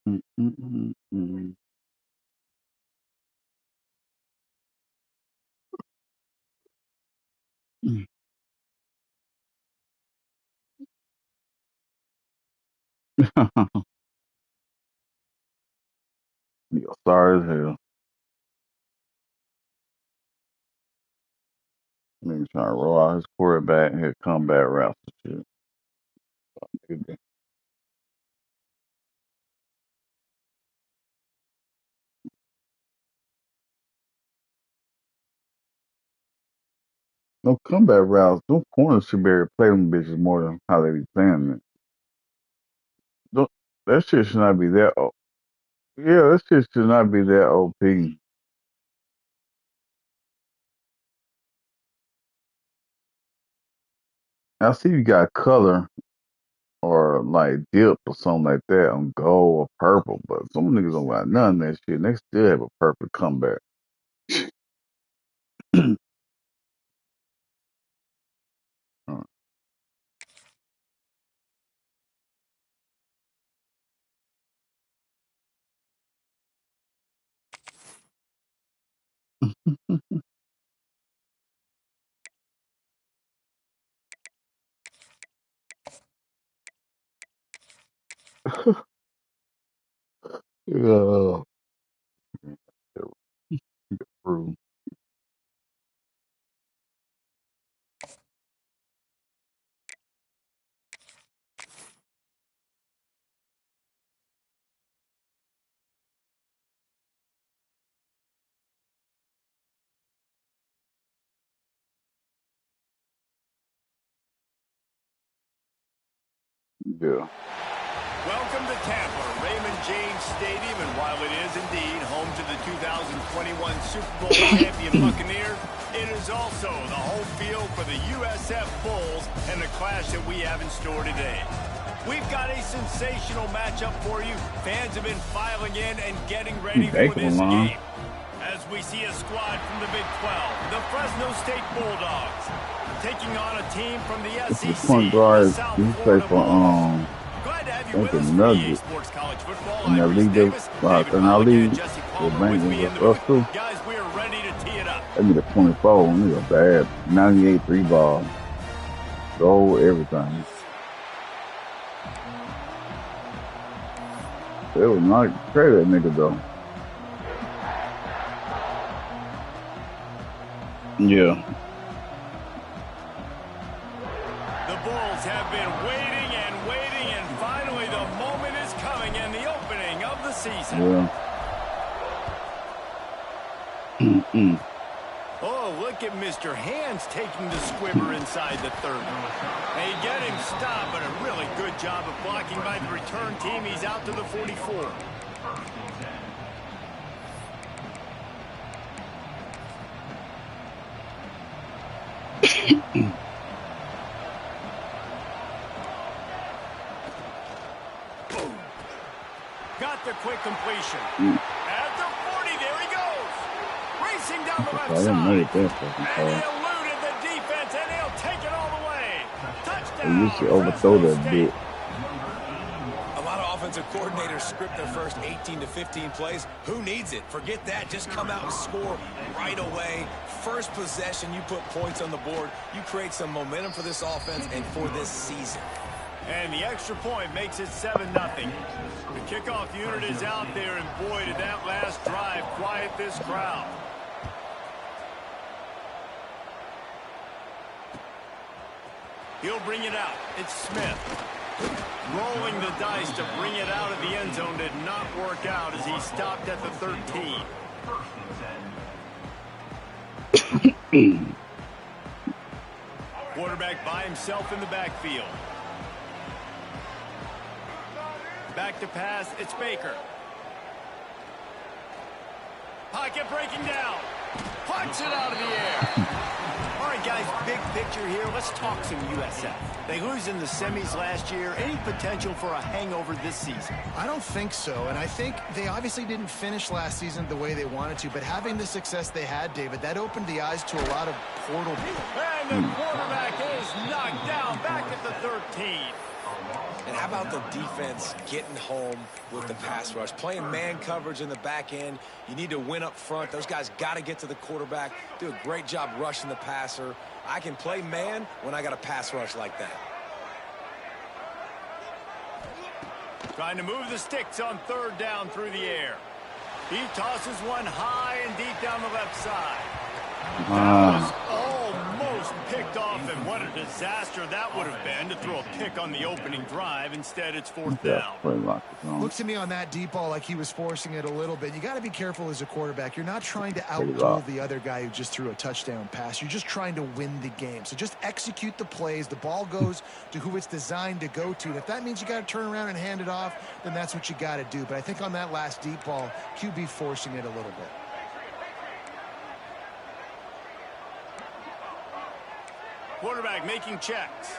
Mm, mm, mm, mm, mm. Nigga sorry as hell. Nigga trying to roll out his quarterback and hit comeback routes and shit. No comeback routes. Them corners should be able to play them bitches more than how they be playing it. Don't, that shit should not be that. Yeah, that shit should not be that OP. I see you got color or like dip or something like that on gold or purple, but some niggas don't got none of that shit. And they still have a perfect comeback. Yeah. True. Yeah. Welcome to Tampa, Raymond James Stadium, and while it is indeed home to the 2021 Super Bowl champion Buccaneers, it is also the home field for the USF Bulls and the clash that we have in store today. We've got a sensational matchup for you. Fans have been filing in and getting ready for this game. As we see a squad from the Big 12, the Fresno State Bulldogs, taking on a team from the SEC, Point guard, the South he play Florida for Bulldogs. Glad to have you with us for EA Nuggets. Sports College Football. And I'm that Reese league Davis, David in our Pollack, and league, Jesse the Palmer with me in Bengals the us booth. too. Guys, we are ready to tee it up. That nigga 24, nigga bad. 98 3 ball. Gold, everything. They was not trade that nigga though. Yeah. The Bulls have been waiting and finally the moment is coming and the opening of the season. Yeah. Oh, look at Mr. Hands taking the squibber inside the 30. They get him stopped, but a really good job of blocking by the return team. He's out to the 44. Got the quick completion. At the 40, there he goes. Racing down the left side. And he eluded the defense, and he'll take it all the way. Touchdown. You should overthrow that bit. A lot of offensive coordinators script their first 18 to 15 plays. Who needs it? Forget that. Just come out and score right away. First possession, you put points on the board. You create some momentum for this offense and for this season. And the extra point makes it 7-0. The kickoff unit is out there, and boy, did that last drive quiet this crowd. He'll bring it out. It's Smith. Rolling the dice to bring it out of the end zone did not work out as he stopped at the 13. Quarterback by himself in the backfield. Back to pass, it's Baker. Pocket breaking down. Punch it out of the air. All right, guys, big picture here. Let's talk some USF. They lose in the semis last year. Any potential for a hangover this season? I don't think so, and I think they obviously didn't finish last season the way they wanted to, but having the success they had, David, that opened the eyes to a lot of portal. And the quarterback is knocked down back at the 13. And how about the defense getting home with the pass rush? Playing man coverage in the back end. You need to win up front. Those guys got to get to the quarterback. Do a great job rushing the passer. I can play man when I got a pass rush like that. Trying to move the sticks on third down through the air. He tosses one high and deep down the left side. That was almost picked off, and what a disaster that would have been to throw a pick on the opening drive. Instead, it's fourth down. Looks to me on that deep ball like he was forcing it a little bit. You got to be careful as a quarterback. You're not trying to outduel the other guy who just threw a touchdown pass. You're just trying to win the game. So just execute the plays. The ball goes to who it's designed to go to. And if that means you got to turn around and hand it off, then that's what you got to do. But I think on that last deep ball, QB forcing it a little bit. Quarterback making checks.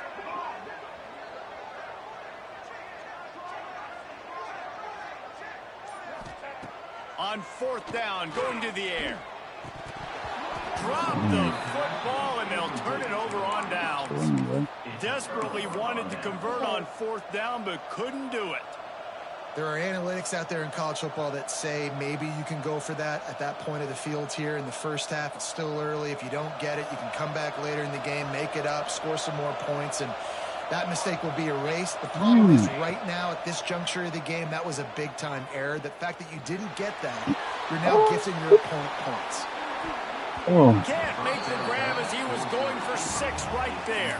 On fourth down, going to the air. Drop the football, and they'll turn it over on downs. Desperately wanted to convert on fourth down, but couldn't do it. There are analytics out there in college football that say maybe you can go for that at that point of the field here in the first half. It's still early. If you don't get it, you can come back later in the game, make it up, score some more points, and that mistake will be erased. The problem is right now at this juncture of the game, that was a big-time error. The fact that you didn't get that, you're now gifting your opponent points. Can't make the grab as he was going for 6 right there.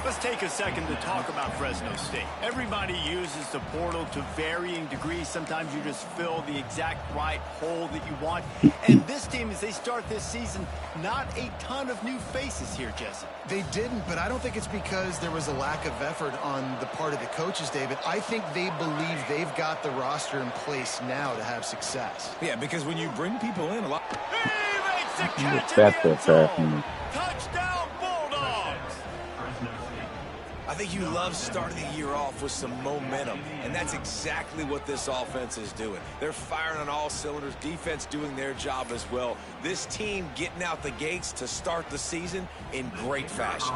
Let's take a second to talk about Fresno State. Everybody uses the portal to varying degrees. Sometimes you just fill the exact right hole that you want. And this team, as they start this season, not a ton of new faces here, Jesse. They didn't, but I don't think it's because there was a lack of effort on the part of the coaches, David. I think they believe they've got the roster in place now to have success. Yeah, because when you bring people in, a lot. He makes the catch in the end zone. Touchdown, Bulldogs. I think you love starting the year off with some momentum, and that's exactly what this offense is doing. They're firing on all cylinders, defense doing their job as well. This team getting out the gates to start the season in great fashion.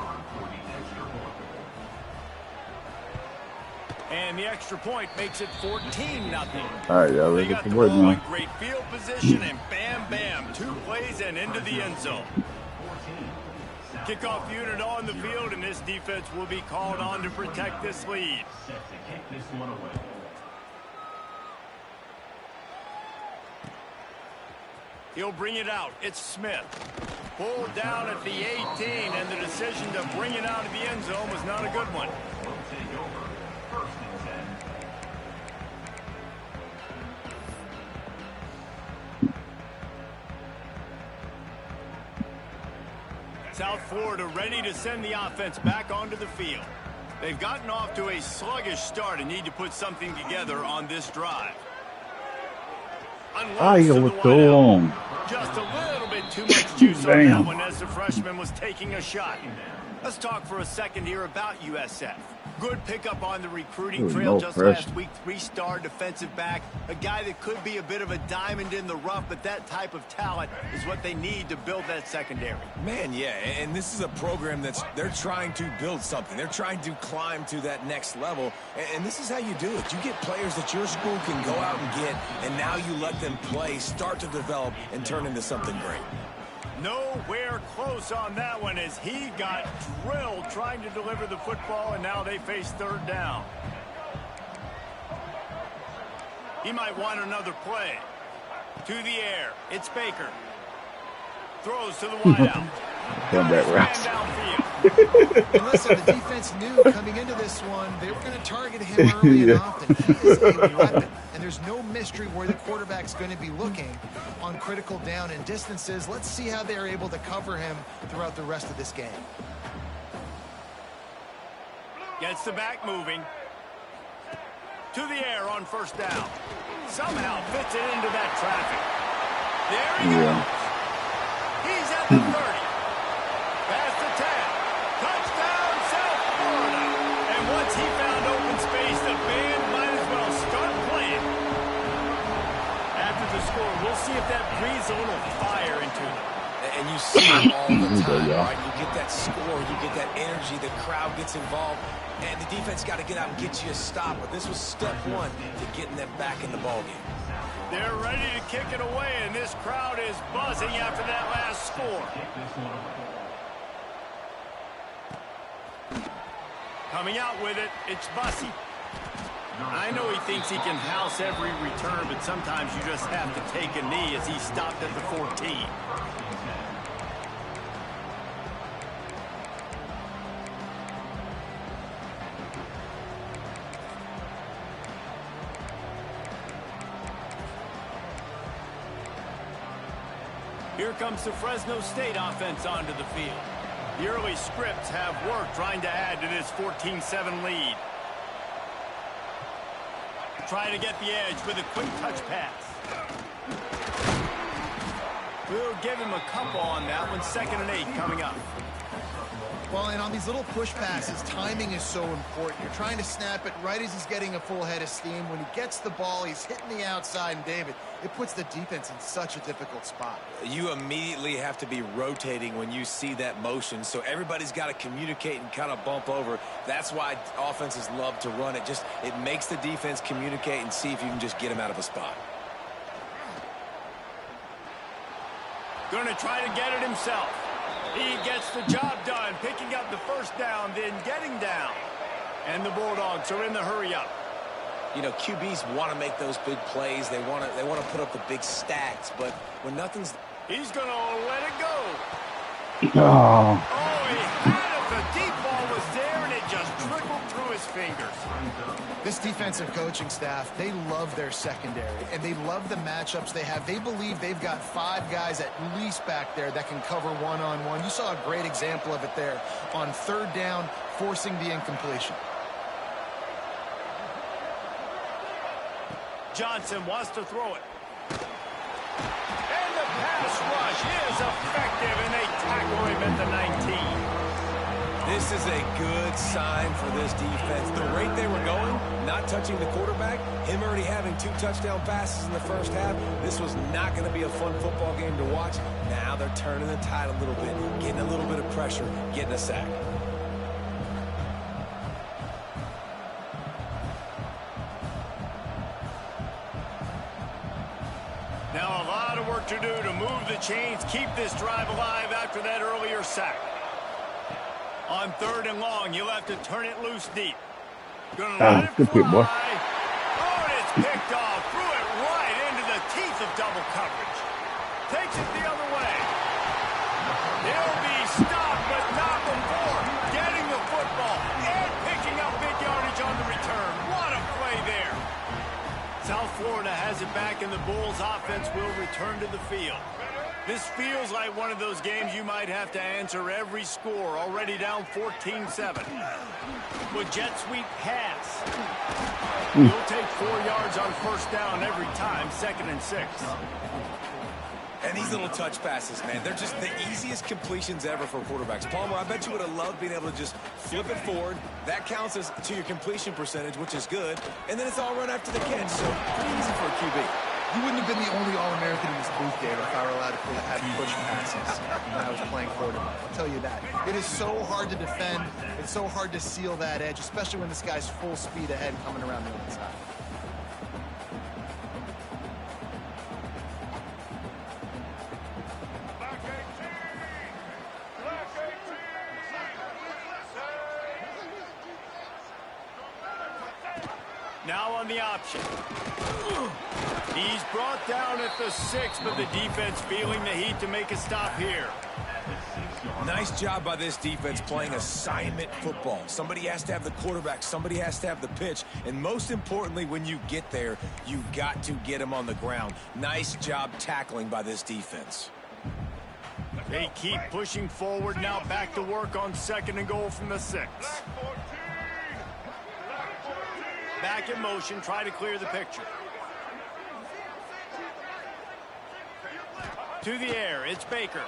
And the extra point makes it 14-0. All right, y'all ready got for the work ball now? in great field position, and bam, bam, 2 plays and into the end zone. Kickoff unit on the field, and this defense will be called on to protect this lead. He'll bring it out. It's Smith. Pulled down at the 18, and the decision to bring it out of the end zone was not a good one. South Florida ready to send the offense back onto the field. They've gotten off to a sluggish start and need to put something together on this drive. Unloads to the wideout. Just a little bit too much juice on that one as the freshman was taking a shot. Let's talk for a second here about USF. Good pickup on the recruiting trail just last week. 3-star defensive back. A guy that could be a bit of a diamond in the rough, but that type of talent is what they need to build that secondary. Man, yeah, and this is a program they're trying to build something. They're trying to climb to that next level, and this is how you do it. You get players that your school can go out and get, and now you let them play, start to develop, and turn into something great. Nowhere close on that one as he got drilled trying to deliver the football, and now they face third down. He might want another play. To the air. It's Baker. Throws to the wideout. And listen, the defense knew coming into this one they were going to target him early and often. He is a weapon, and there's no mystery where the quarterback's going to be looking on critical down and distances. Let's see how they're able to cover him throughout the rest of this game. Gets the back moving. To the air on first down. Somehow fits it into that traffic. There he goes. He's at the 30. Past the 10. Touchdown, South Florida. And once he found open space, the band might as well start playing. After the score, we'll see if that breathes a little fire into them. And you see it all all the Here we go, time, y'all. right? You get that score, you get that energy, the crowd gets involved, and the defense got to get out and get you a stop. But this was step one to getting them back in the ballgame. They're ready to kick it away, and this crowd is buzzing after that last score. Coming out with it, it's Bussy. I know he thinks he can house every return, but sometimes you just have to take a knee as he stopped at the 14. Here comes the Fresno State offense onto the field. The early scripts have worked trying to add to this 14-7 lead. Trying to get the edge with a quick touch pass. We'll give him a couple on that one. 2nd and 8 coming up. Well, and on these little push passes, timing is so important. You're trying to snap it right as he's getting a full head of steam. When he gets the ball, he's hitting the outside, and David, it puts the defense in such a difficult spot. You immediately have to be rotating when you see that motion, so everybody's got to communicate and kind of bump over. That's why offenses love to run it. It makes the defense communicate and see if you can just get him out of a spot. Going to try to get it himself. He gets the job done, picking up the first down, then getting down. And the Bulldogs are in the hurry-up. You know, QBs want to make those big plays. They want to put up the big stats, but when nothing's... He's going to let it go. Oh, Oh, he had it. The deep ball was there, and it just trickled through his fingers. This defensive coaching staff, they love their secondary, and they love the matchups they have. They believe they've got 5 guys at least back there that can cover one-on-one. You saw a great example of it there on 3rd down, forcing the incompletion. Johnson wants to throw it. And the pass rush is effective, and they tackle him at the 19. This is a good sign for this defense. The rate they were going, not touching the quarterback, him already having 2 touchdown passes in the first half, this was not going to be a fun football game to watch. Now they're turning the tide a little bit, getting a little bit of pressure, getting a sack. Now a lot of work to do to move the chains, keep this drive alive after that earlier sack. On 3rd and long, you'll have to turn it loose deep. Gonna let it good pick, boy. fly. Oh, and it's picked off. Threw it right into the teeth of double coverage. Takes it the other way. He'll be stopped, but not before getting the football and picking up big yardage on the return. What a play there. South Florida has it back, and the Bulls offense will return to the field. This feels like one of those games you might have to answer every score, already down 14-7. With jet sweep pass. He'll take 4 yards on 1st down every time, 2nd and 6. And these little touch passes, man, they're just the easiest completions ever for quarterbacks. Palmer, I bet you would have loved being able to just flip it forward. That counts as to your completion percentage, which is good. And then it's all run after the catch, so pretty easy for a QB. You wouldn't have been the only All-American in this booth, David, if I were allowed to have push passes when I was playing quarterback. I'll tell you that. It is so hard to defend. It's so hard to seal that edge, especially when this guy's full speed ahead coming around the inside. Now on the option. He's brought down at the 6, but the defense feeling the heat to make a stop here. Nice job by this defense playing assignment football. Somebody has to have the quarterback. Somebody has to have the pitch. And most importantly, when you get there, you got to get him on the ground. Nice job tackling by this defense. They keep pushing forward. Now back to work on 2nd and goal from the 6. Back in motion, try to clear the picture. To the air, it's Baker.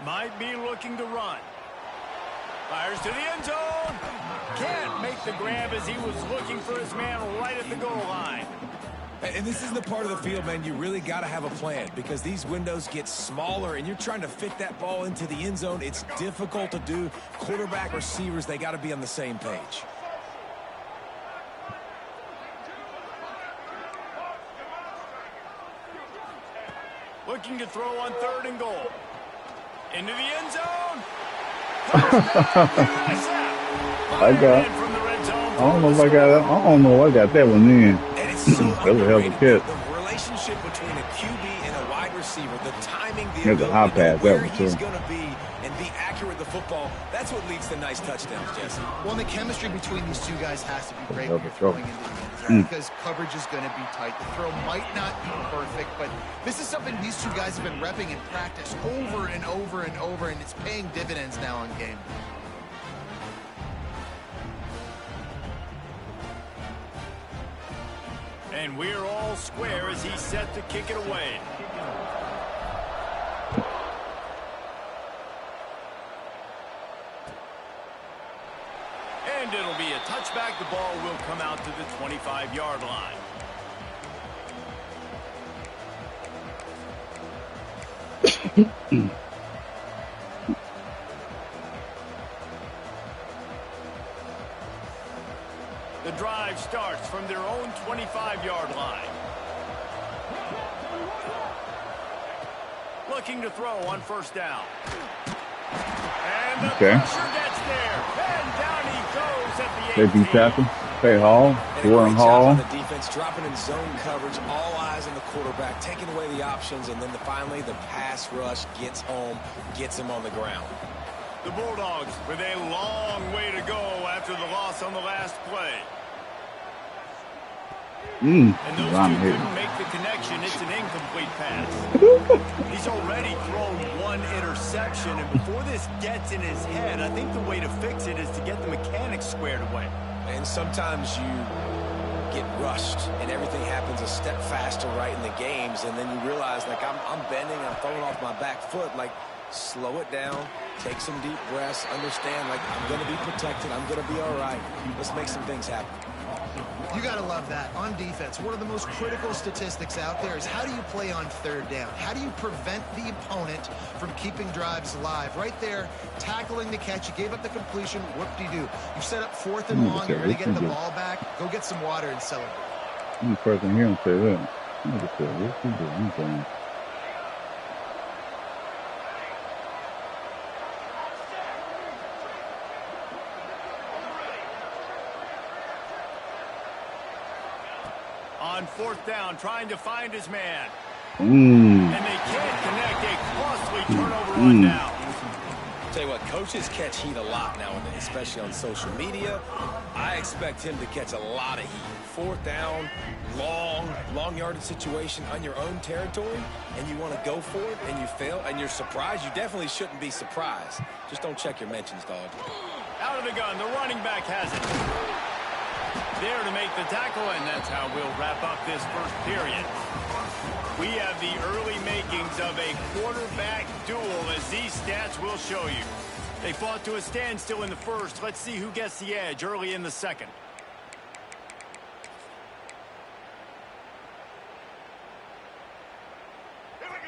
Might be looking to run. Fires to the end zone. Can't make the grab as he was looking for his man right at the goal line. And this is the part of the field, man, you really got to have a plan because these windows get smaller and you're trying to fit that ball into the end zone. It's difficult to do. Quarterback, receivers, they got to be on the same page. Looking to throw on 3rd and goal. Into the end zone. I got. I don't know if I got. I don't know if I got that one in. And it's so That was a hell of a underrated. catch. The relationship between a QB and a wide receiver, the timing, the That's a ability high to know pass, where that one, he's too. going to be and be accurate with the football, that's what leads to nice touchdowns, Jesse. Well, and the chemistry between these two guys has to be great when you're Trouble. throwing into the end zone because coverage is going to be tight. The throw might not be perfect, but this is something these two guys have been repping in practice over and over and over, and it's paying dividends now on game. And we're all square as he's set to kick it away. And it'll be a touchback. The ball will come out to the 25-yard line. The drive starts from their own 25-yard line. Looking to throw on 1st down. And the pressure gets there. And down he goes at the 18. They beat tackle. Hey, Hall. And a Warren great job Hall. on the defense, dropping in zone coverage, all eyes on the quarterback, taking away the options, and then finally the pass rush gets home, gets him on the ground. The Bulldogs with a long way to go after the loss on the last play. And those two couldn't make the connection. It's an incomplete pass. He's already thrown 1 interception, and before this gets in his head, I think the way to fix it is to get the mechanics squared away. And sometimes you get rushed, and everything happens a step faster right in the games, and then you realize, like, I'm bending, I'm throwing off my back foot, like, slow it down, take some deep breaths, understand, like, I'm going to be protected, I'm going to be all right. Let's make some things happen. You got to love that. On defense, one of the most critical statistics out there is how do you play on 3rd down? How do you prevent the opponent from keeping drives alive? Right there, tackling the catch. You gave up the completion. Whoop-de-doo. You set up 4th and long. You're going to get the ball back. Go get some water and celebrate. I'm the person here and say that. Look at that. What's he doing? He's saying. On 4th down, trying to find his man. And they can't connect. A costly turnover on down. Tell you what, coaches catch heat a lot nowadays, especially on social media. I expect him to catch a lot of heat. 4th down, long yardage situation on your own territory, and you want to go for it, and you fail, and you're surprised. You definitely shouldn't be surprised. Just don't check your mentions, dog. Out of the gun, the running back has it. There to make the tackle, and that's how we'll wrap up this first period. We have the early makings of a quarterback duel, as these stats will show you. They fought to a standstill in the first. Let's see who gets the edge early in the second.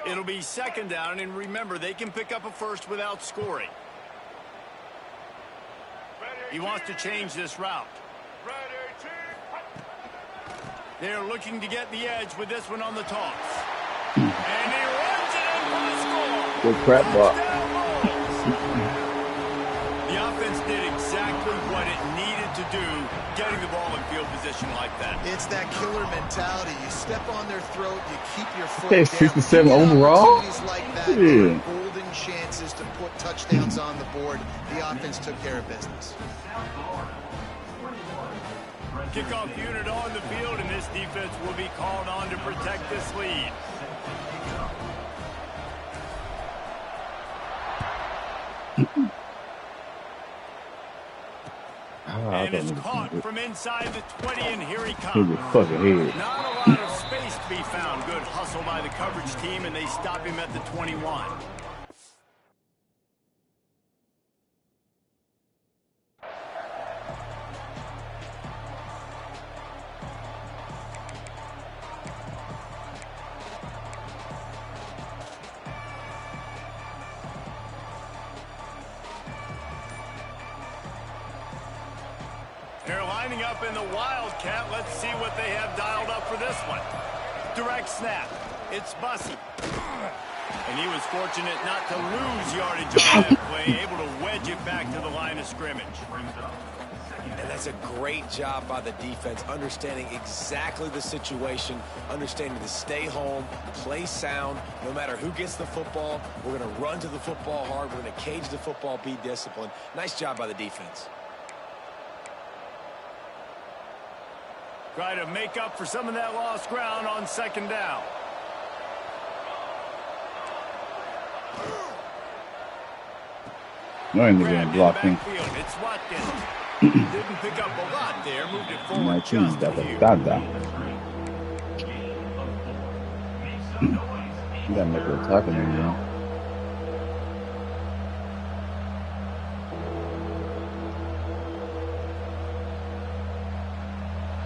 It'll be 2nd down, and remember, they can pick up a first without scoring. He wants to change this route. They're looking to get the edge with this one on the toss. And he runs it in for the score. good crap block. The offense did exactly what it needed to do, getting the ball in field position like that. It's that killer mentality. You step on their throat, you keep your foot Okay, down. 67 You get overall? opportunities like that, Yeah. there are golden chances to put touchdowns on the board. The offense took care of business. Kickoff unit on the field, and this defense will be called on to protect this lead. And it's caught from inside the 20, and here he comes. Not a lot of space to be found. Good hustle by the coverage team, and they stop him at the 21. They're lining up in the Wildcat. Let's see what they have dialed up for this one. Direct snap. It's Bussey. And he was fortunate not to lose yardage on that play, able to wedge it back to the line of scrimmage. And that's a great job by the defense, understanding exactly the situation, understanding to stay home, play sound. No matter who gets the football, we're going to run to the football hard. We're going to cage the football, be disciplined. Nice job by the defense. Try to make up for some of that lost ground on second down. No, he's going to block him. It's Watkins. Didn't pick up a lot there. Moved it forward just a few. You gotta make a tackle,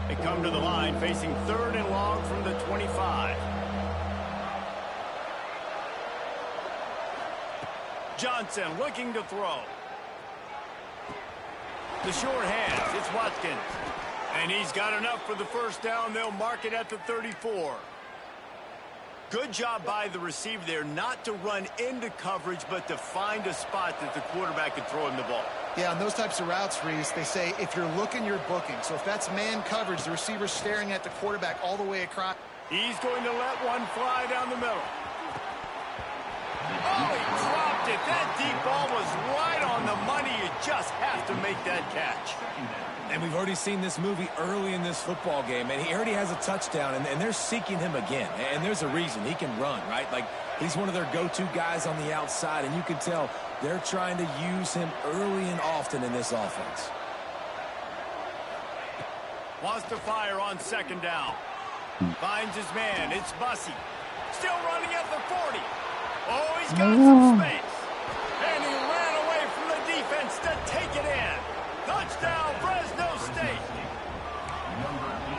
They come to the line facing 3rd and long from the 25. Johnson looking to throw. The short hands, it's Watkins. And he's got enough for the first down. They'll mark it at the 34. Good job by the receiver there not to run into coverage, but to find a spot that the quarterback could throw him the ball. Yeah, on those types of routes, Reese, they say if you're looking, you're booking. So if that's man coverage, the receiver's staring at the quarterback all the way across. He's going to let one fly down the middle. Oh, he dropped it. That deep ball was right on the money. You just have to make that catch. And we've already seen this movie early in this football game, and he already has a touchdown, and they're seeking him again. And there's a reason. He can run, right? Like, he's one of their go-to guys on the outside, and you can tell they're trying to use him early and often in this offense. Wants to fire on second down. Finds his man. It's Bussey. Still running at the 40. Oh, he's got some space. And he ran away from the defense to take it in. Touchdown, Fresno State.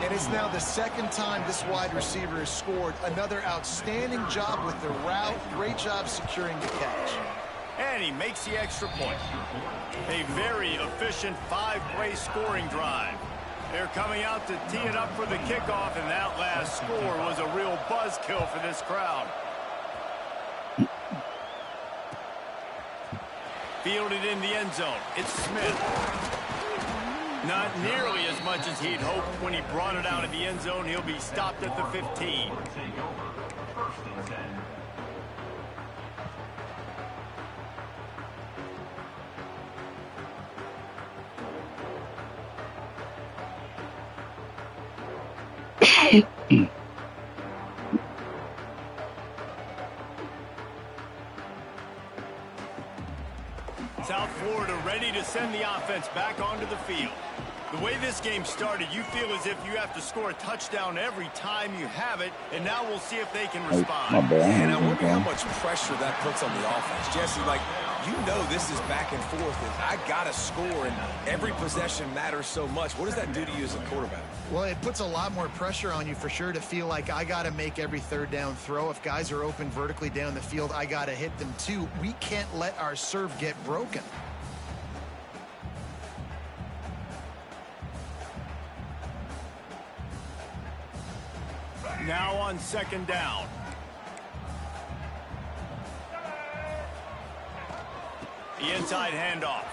And it's now the second time this wide receiver has scored. Another outstanding job with the route. Great job securing the catch. And he makes the extra point. A very efficient 5-play scoring drive. They're coming out to tee it up for the kickoff, and that last score was a real buzzkill for this crowd. Fielded in the end zone. It's Smith. Not nearly as much as he'd hoped when he brought it out of the end zone. He'll be stopped at the 15. South Florida ready to send the offense back onto the field. The way this game started, you feel as if you have to score a touchdown every time you have it, and now we'll see if they can respond. And I wonder how much pressure that puts on the offense. Jesse, like, you know this is back and forth, and I got to score, and every possession matters so much. What does that do to you as a quarterback? Well, it puts a lot more pressure on you for sure to feel like I got to make every third down throw. If guys are open vertically down the field, I got to hit them too. We can't let our serve get broken. Now on second down. The inside handoff.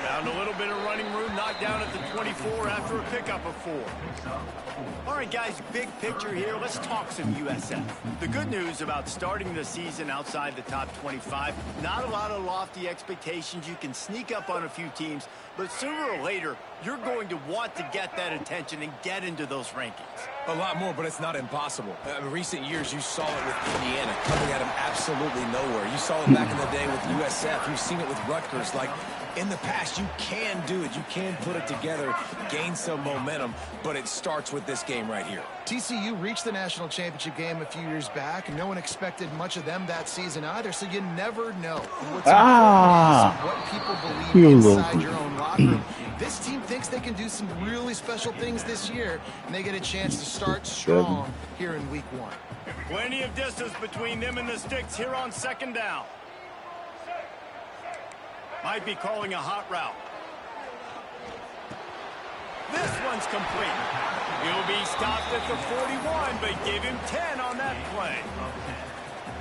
Found a little bit of running room, knocked down at the 24 after a pickup of 4. All right, guys, big picture here. Let's talk some USF. The good news about starting the season outside the top 25, not a lot of lofty expectations. You can sneak up on a few teams, but sooner or later, you're going to want to get that attention and get into those rankings. A lot more, but it's not impossible. In recent years, you saw it with Indiana coming at them absolutely nowhere. You saw it back in the day with USF. You've seen it with Rutgers. Like, in the past, you can do it. You can put it together, gain some momentum, but it starts with this game right here. TCU reached the national championship game a few years back, and no one expected much of them that season either, so you never know what's what people believe inside your own locker room. This team thinks they can do some really special things this year, and they get a chance to start strong here in week 1. Plenty of distance between them and the sticks here on second down. Might be calling a hot route. This one's complete. He'll be stopped at the 41, but give him 10 on that play.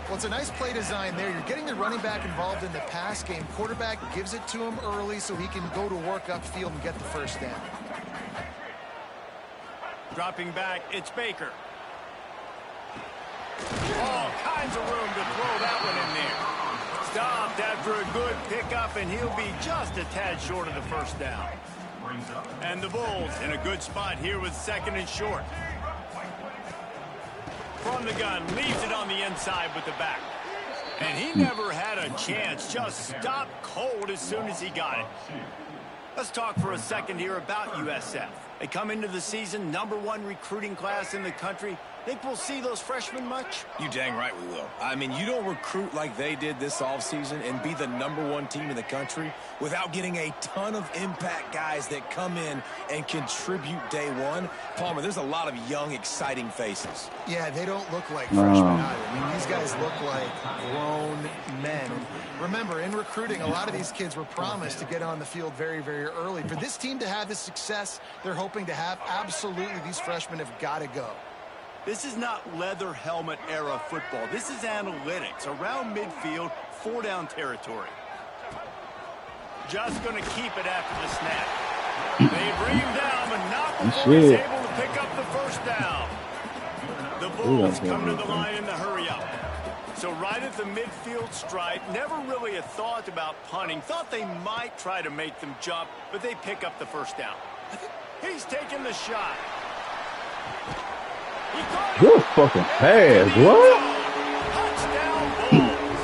Well, it's a nice play design there. You're getting the running back involved in the pass game. Quarterback gives it to him early so he can go to work upfield and get the first down. Dropping back, it's Baker. All kinds of room to throw that one in there. Stopped after a good pickup, and he'll be just a tad short of the first down. And the Bulls in a good spot here with 2nd and short. From the gun, leaves it on the inside with the back. And he never had a chance, just stopped cold as soon as he got it. Let's talk for a second here about USF. They come into the season #1 recruiting class in the country. Think we'll see those freshmen much? You dang right we will. I mean, you don't recruit like they did this offseason and be the #1 team in the country without getting a ton of impact guys that come in and contribute day one. Palmer, there's a lot of young, exciting faces. Yeah, they don't look like freshmen either. I mean, these guys look like grown men. And remember, in recruiting, a lot of these kids were promised to get on the field very, very early. For this team to have the success they're hoping to have, absolutely these freshmen have got to go. This is not leather helmet era football. This is analytics around midfield, 4-down territory. Just going to keep it after the snap. They bring him down, but not before he's able to pick up the first down. The Bulls come to the line in the hurry up. So right at the midfield stripe, never really a thought about punting. Thought they might try to make them jump, but they pick up the first down. He's taking the shot. Good fucking pass, what? Touchdown Bulls.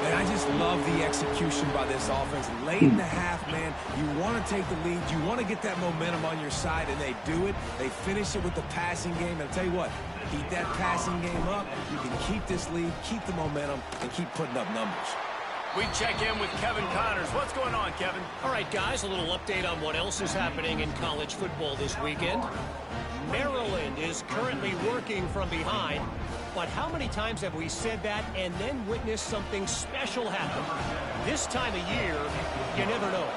And I just love the execution by this offense. Late in the half, man, you want to take the lead. You want to get that momentum on your side, and they do it. They finish it with the passing game. And I'll tell you what, keep that passing game up. You can keep this lead, keep the momentum, and keep putting up numbers. We check in with Kevin Connors. What's going on, Kevin? All right, guys, a little update on what else is happening in college football this weekend. Maryland is currently working from behind, but how many times have we said that and then witnessed something special happen? This time of year, you never know.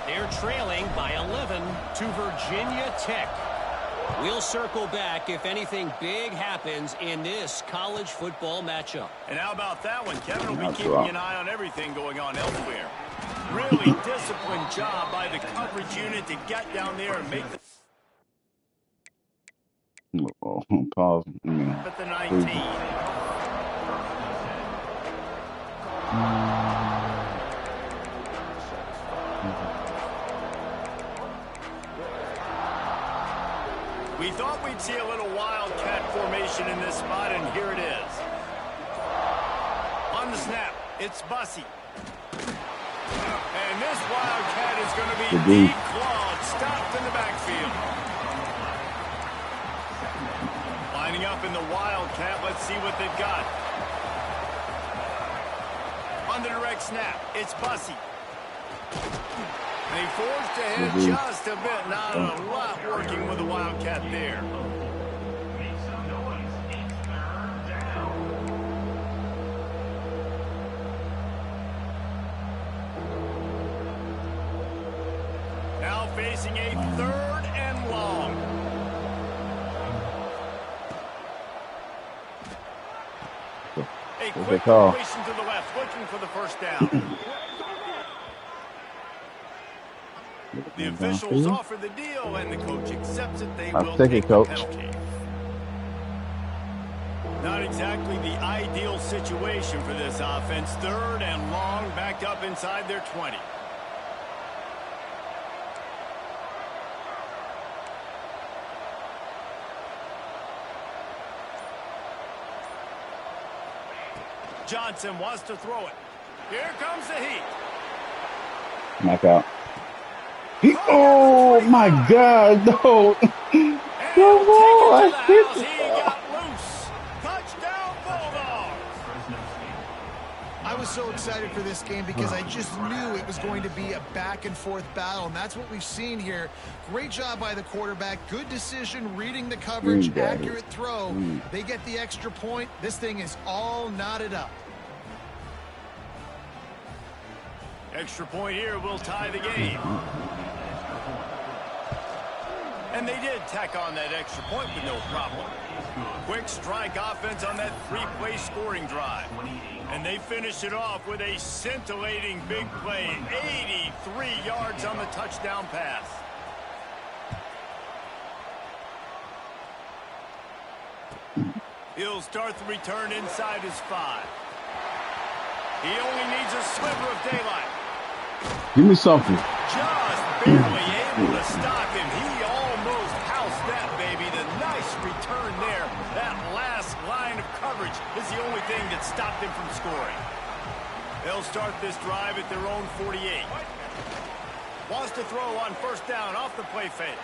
They're trailing by 11 to Virginia Tech. We'll circle back if anything big happens in this college football matchup. And how about that one? Kevin will be keeping an eye on everything going on elsewhere. Really disciplined job by the coverage unit to get down there and make the... Pause. At the 19. We thought we'd see a little wildcat formation in this spot, and here it is. On the snap, it's Bussey. And this wildcat is going to be declawed, stopped in the backfield. Lining up in the wildcat, let's see what they've got. On the direct snap, it's Bussey. They forced ahead just a bit, not a lot working with the wildcat there. Now facing a 3rd and long. A quick completion to the left, looking for the first down. The officials offer the deal, and the coach accepts it. They will take the penalty. Not exactly the ideal situation for this offense. 3rd and long, backed up inside their 20. Johnson wants to throw it. Here comes the heat. Knockout. Oh my God! No! No! I hit it. He got loose. Touchdown Bulldogs. I was so excited for this game because I just knew it was going to be a back-and-forth battle, and that's what we've seen here. Great job by the quarterback. Good decision, reading the coverage, accurate throw. They get the extra point. This thing is all knotted up. Extra point here will tie the game. And they did tack on that extra point with no problem. Quick strike offense on that 3-play scoring drive. And they finish it off with a scintillating big play. 83 yards on the touchdown pass. He'll start the return inside his 5. He only needs a sliver of daylight. Give me something. Just barely able to stop him. He almost housed that baby. The nice return there. That last line of coverage is the only thing that stopped him from scoring. They'll start this drive at their own 48. Wants to throw on first down off the play fake.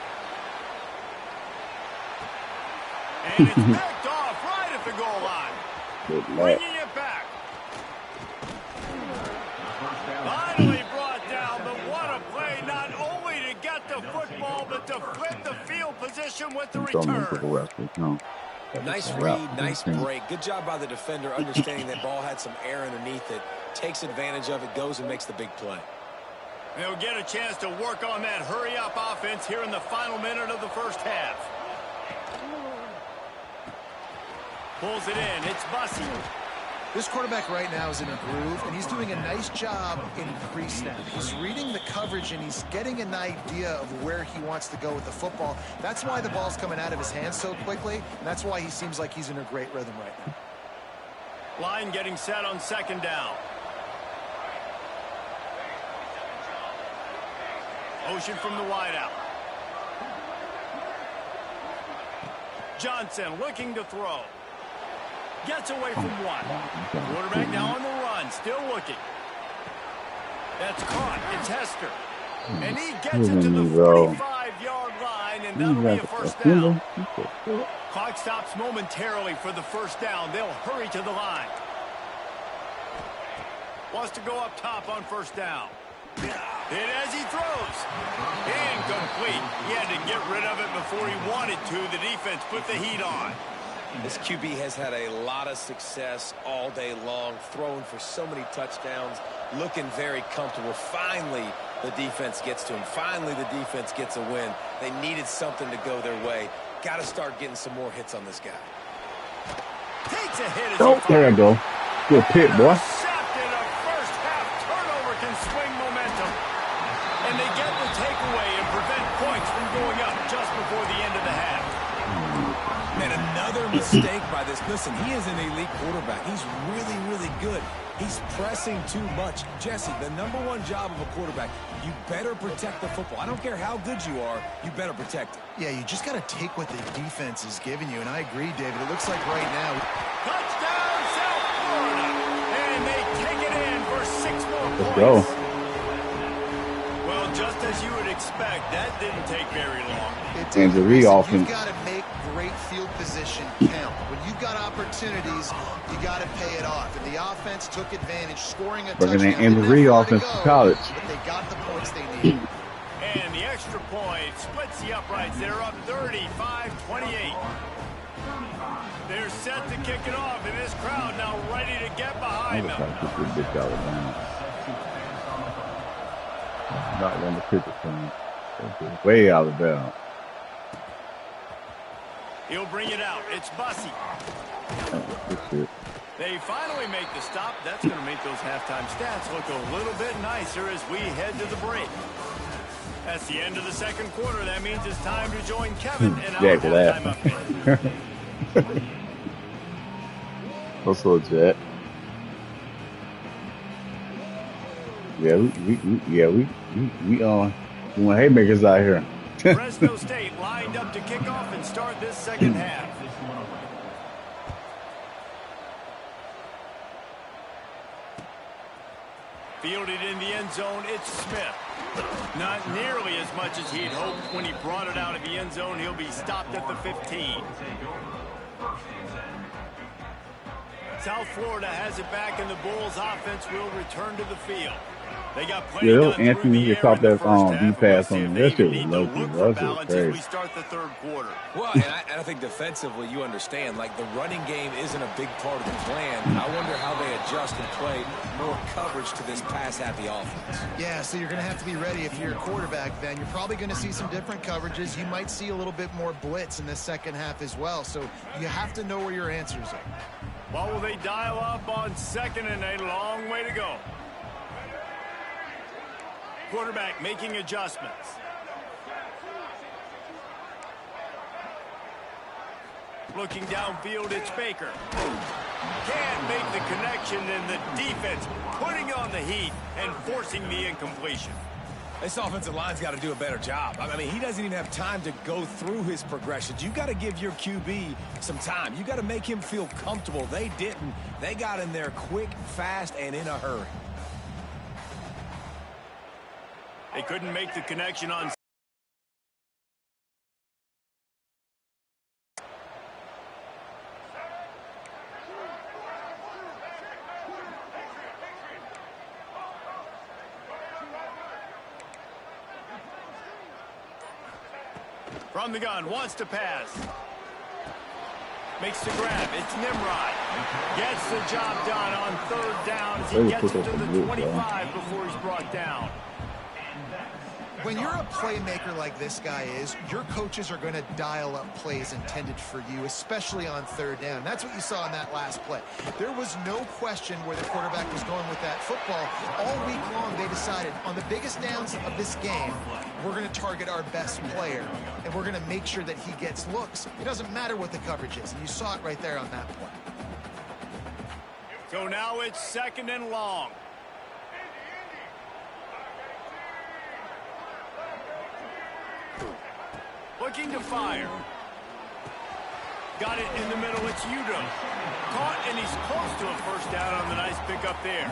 And it's picked off right at the goal line. Bringing it back. Finally brought down, but what a play, not only to get the football, but to flip the field position with the return. Nice read, nice break. Good job by the defender understanding that ball had some air underneath it. Takes advantage of it, goes and makes the big play. They'll get a chance to work on that hurry-up offense here in the final minute of the first half. Pulls it in. It's Bussy. This quarterback right now is in a groove, and he's doing a nice job in pre-snap. He's reading the coverage, and he's getting an idea of where he wants to go with the football. That's why the ball's coming out of his hands so quickly, and that's why he seems like he's in a great rhythm right now. Line getting set on second down. Motion from the wideout. Johnson looking to throw. Gets away from one. Quarterback now on the run, still looking. That's caught. It's Hester. And he gets it to the 45-yard line, and that'll be a first down. Clock stops momentarily for the first down. They'll hurry to the line. Wants to go up top on first down. Hit as he throws. Incomplete. He had to get rid of it before he wanted to. The defense put the heat on. This QB has had a lot of success all day long, throwing for so many touchdowns, looking very comfortable. Finally, the defense gets to him. Finally, the defense gets a win. They needed something to go their way. Got to start getting some more hits on this guy. Takes a hit as Oh, there you go. Good pick, boy. Intercepted. A first-half turnover can swing momentum. And they get the takeaway and prevent points from going up just before the end of the half. Man, another mistake by this. Listen, he is an elite quarterback. He's really, really good. He's pressing too much. Jesse, the #1 job of a quarterback, you better protect the football. I don't care how good you are, you better protect it. Yeah, you just got to take what the defense is giving you, and I agree, David. It looks like right now. Touchdown, South Florida. And they take it in for 6 more points. Let's go. Well, just as you would expect, that didn't take very long. And the re-offense. You've got to make great field position count. When you've got opportunities, you got to pay it off. And the offense took advantage, scoring a touchdown. And the re-offense to college. But they got the points they needed. And the extra point splits the uprights. They're up 35-28. They're set to kick it off, and this crowd now ready to get behind them. Not on the cricket team. Way out of bounds. He'll bring it out. It's Bussy. They finally make the stop. That's going to make those halftime stats look a little bit nicer as we head to the break. That's the end of the second quarter. That means it's time to join Kevin and our halftime update. What's up, Jack? Yeah, we want haymakers out here. Fresno State lined up to kick off and start this second half. Fielded in the end zone, it's Smith. Not nearly as much as he'd hoped when he brought it out of the end zone. He'll be stopped at the 15. South Florida has it back, and the Bulls offense will return to the field. They got plenty Yeah, done through Anthony the just air caught in the that first half, deep and we'll pass see on if him. they That even shit was need to lucky. look for That shit was balance as crazy. we start the third quarter. Well, and I think defensively, you understand, like the running game isn't a big part of the plan. I wonder how they adjust and play more coverage to this pass-happy offense. Yeah, so you're going to have to be ready if you're a quarterback then. You're probably going to see some different coverages. You might see a little bit more blitz in the second half as well. So you have to know where your answers are. Well, will they dial up on 2nd and a long way to go? Quarterback making adjustments. Looking downfield, it's Baker. Can't make the connection, and the defense putting on the heat and forcing the incompletion. This offensive line's got to do a better job. I mean, he doesn't even have time to go through his progressions. You got to give your QB some time. You got to make him feel comfortable. They didn't. They got in there quick, fast, and in a hurry. They couldn't make the connection on. From the gun, wants to pass. Makes the grab. It's Nimrod. Gets the job done on 3rd down as he gets it to the 25 before he's brought down. When you're a playmaker like this guy is, your coaches are going to dial up plays intended for you, especially on 3rd down. That's what you saw in that last play. There was no question where the quarterback was going with that football. All week long, they decided on the biggest downs of this game, we're going to target our best player, and we're going to make sure that he gets looks. It doesn't matter what the coverage is, and you saw it right there on that play. So now it's 2nd and long. Looking to fire. Got it in the middle. It's Udo. Caught, and he's close to a 1st down on the nice pickup there.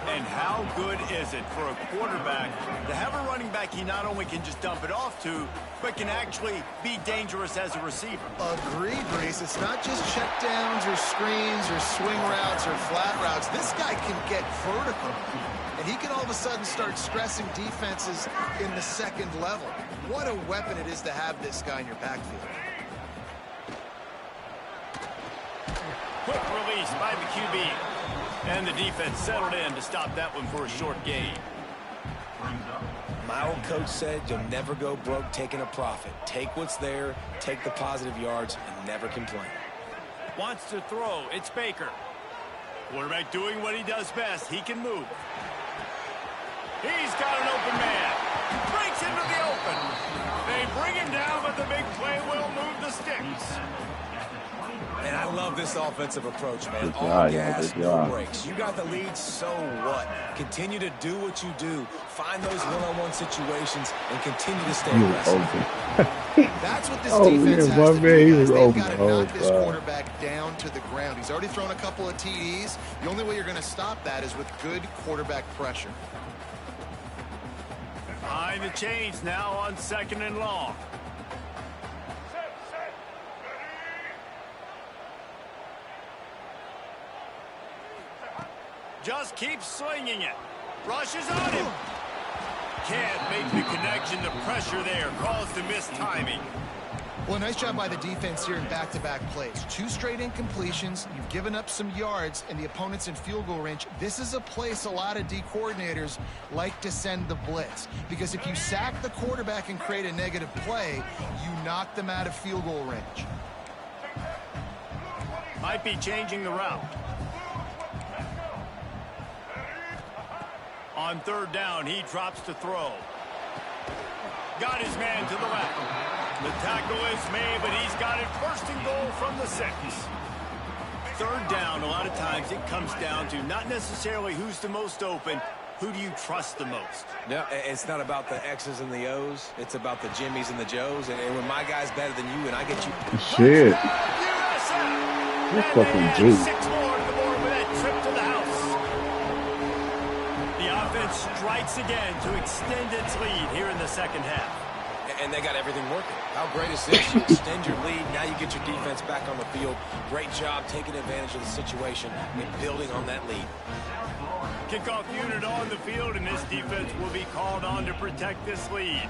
And how good is it for a quarterback to have a running back he not only can just dump it off to, but can actually be dangerous as a receiver? Agreed, Reese. It's not just checkdowns or screens or swing routes or flat routes. This guy can get vertical, and he can all of a sudden start stressing defenses in the 2nd level. What a weapon it is to have this guy in your backfield. Quick release by the QB. And the defense settled in to stop that one for a short gain. My old coach said you'll never go broke taking a profit. Take what's there, take the positive yards, and never complain. Wants to throw. It's Baker. Quarterback doing what he does best. He can move. He's got an open man. Breaks into the open. They bring him down, but the big play will move the sticks. And I love this offensive approach, man. All gas, no brakes. You got the lead, so what? Continue to do what you do. Find those one-on-one situations and continue to stay aggressive. That's what this defense has to do, guys. They've got to knock this God. quarterback down to the ground. He's already thrown a couple of TDs. The only way you're going to stop that is with good quarterback pressure. Behind the chains now on 2nd and long. Just keeps slinging it. Rushes on him. Can't make the connection. The pressure there caused the missed timing. Well, nice job by the defense here in back-to-back plays. 2 straight incompletions. You've given up some yards, and the opponent's in field goal range. This is a place a lot of D coordinators like to send the blitz, because if you sack the quarterback and create a negative play, you knock them out of field goal range. Might be changing the route. On 3rd down, he drops to throw. Got his man to the left. The tackle is made, but he's got it 1st and goal from the 6. 3rd down, a lot of times it comes down to not necessarily who's the most open, who do you trust the most? No, it's not about the X's and the O's. It's about the Jimmys and the Joes. And when my guy's better than you and I get you. Shit. USF! You fucking G. 6 more to the board with that trip to the house. The offense strikes again to extend its lead here in the 2nd half. And they got everything working. How great is this? You extend your lead. Now you get your defense back on the field. Great job taking advantage of the situation and building on that lead. Kickoff unit on the field, and this defense will be called on to protect this lead.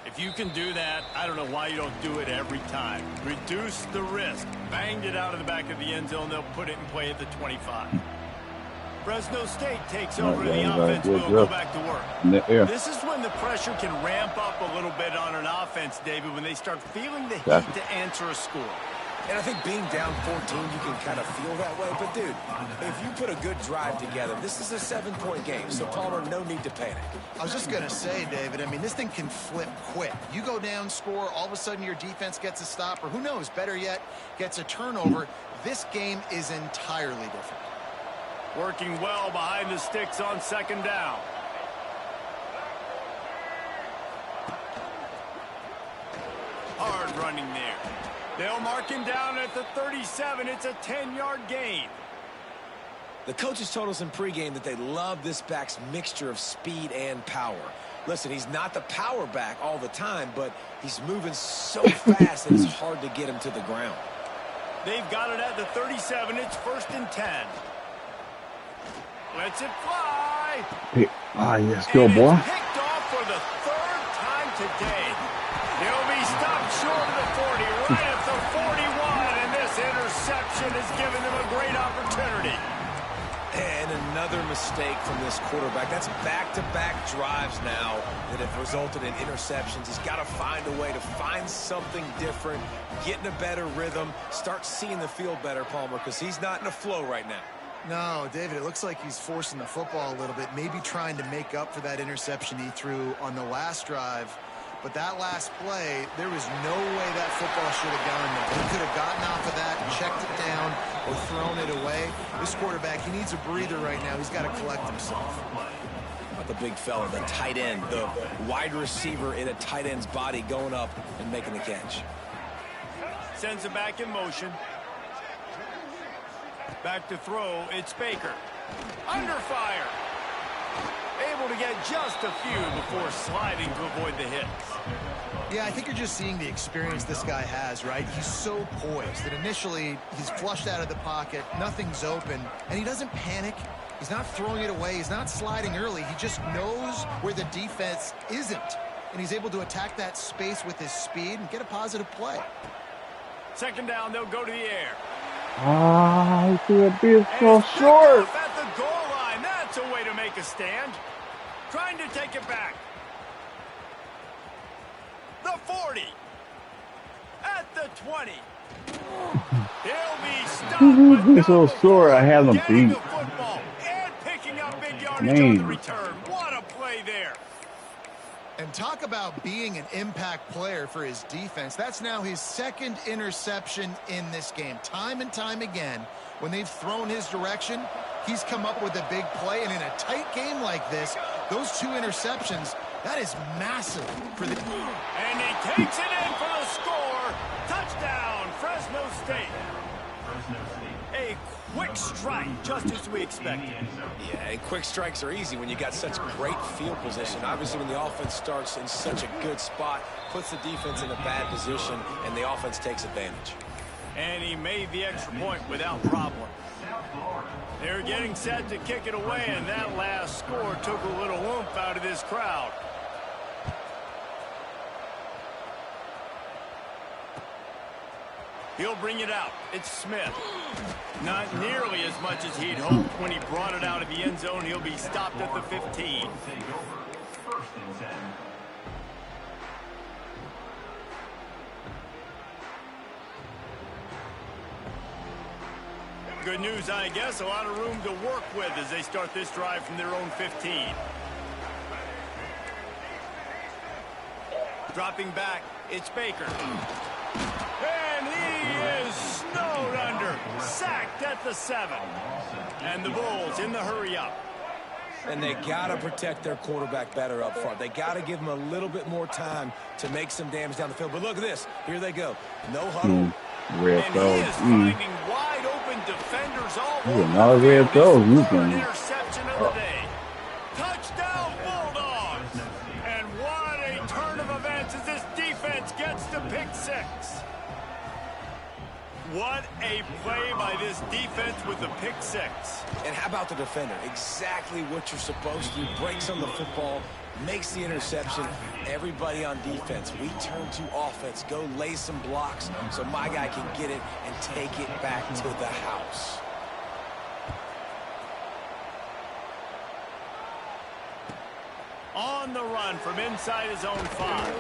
If you can do that, I don't know why you don't do it every time. Reduce the risk. Banged it out of the back of the end zone. They'll put it in play at the 25. Fresno State takes over the offense. Will go back to work. This is when the pressure can ramp up a little bit on an offense, David, when they start feeling the heat to answer a score. And I think being down 14, you can kind of feel that way. But, dude, if you put a good drive together, this is a 7-point game. So, Palmer, no need to panic. I was just going to say, David, I mean, this thing can flip quick. You go down, score, all of a sudden your defense gets a stop, or who knows, better yet, gets a turnover. This game is entirely different. Working well behind the sticks on second down. Hard running there. They'll mark him down at the 37. It's a 10-yard gain. The coaches told us in pregame that they love this back's mixture of speed and power. Listen, he's not the power back all the time, but he's moving so fast that it's hard to get him to the ground. They've got it at the 37. It's 1st and 10. Lets it fly. Yes, go, boy. And it's picked off for the 3rd time today. He'll be stopped short of the 40, right at the 41, and this interception has given them a great opportunity. And another mistake from this quarterback. That's back-to-back drives now that have resulted in interceptions. He's got to find a way to find something different, get in a better rhythm, start seeing the field better, Palmer, because he's not in a flow right now. No, David, it looks like he's forcing the football a little bit, maybe trying to make up for that interception he threw on the last drive. But that last play, there was no way that football should have gone there. He could have gotten off of that, checked it down, or thrown it away. This quarterback, he needs a breather right now. He's got to collect himself. The big fella, the tight end, the wide receiver in a tight end's body going up and making the catch. Sends it back in motion. Back to throw, it's Baker. Under fire. Able to get just a few before sliding to avoid the hits. Yeah, I think you're just seeing the experience this guy has, right? He's so poised that initially he's flushed out of the pocket, nothing's open, and he doesn't panic. He's not throwing it away. He's not sliding early. He just knows where the defense isn't, and he's able to attack that space with his speed and get a positive play. Second down, they'll go to the air. He could be so short. At the goal line, that's a way to make a stand. Trying to take it back. The 40. At the 20. He'll be stopped. He's so short. I have him beat. The football and picking up big yardage on the return. What a play there. And talk about being an impact player for his defense. That's now his 2nd interception in this game. Time and time again, when they've thrown his direction, he's come up with a big play. And in a tight game like this, those 2 interceptions, that is massive for the... And he takes it in for the score. Touchdown, Fresno State. A quick strike, just as we expected. Yeah, and quick strikes are easy when you got such great field position. Obviously, when the offense starts in such a good spot, puts the defense in a bad position, and the offense takes advantage. And he made the extra point without problem. They're getting set to kick it away, and that last score took a little oomph out of this crowd. He'll bring it out. It's Smith. Not nearly as much as he'd hoped when he brought it out of the end zone. He'll be stopped at the 15. Good news, I guess. A lot of room to work with as they start this drive from their own 15. Dropping back, it's Baker. And he is snowed under, sacked at the 7. And the Bulls in the hurry-up. And they got to protect their quarterback better up front. They got to give him a little bit more time to make some damage down the field. But look at this. Here they go. No huddle. And he is finding wide open and defenders all You over know, the we field. had those, His you third can. interception of the day. Touchdown, Bulldogs! And what a turn of events as this defense gets to pick six. What a play by this defense with the pick six. And how about the defender? Exactly what you're supposed to do. Breaks on the football, makes the interception. Everybody on defense, we turn to offense. Go lay some blocks so my guy can get it and take it back to the house. On the run from inside his own 5.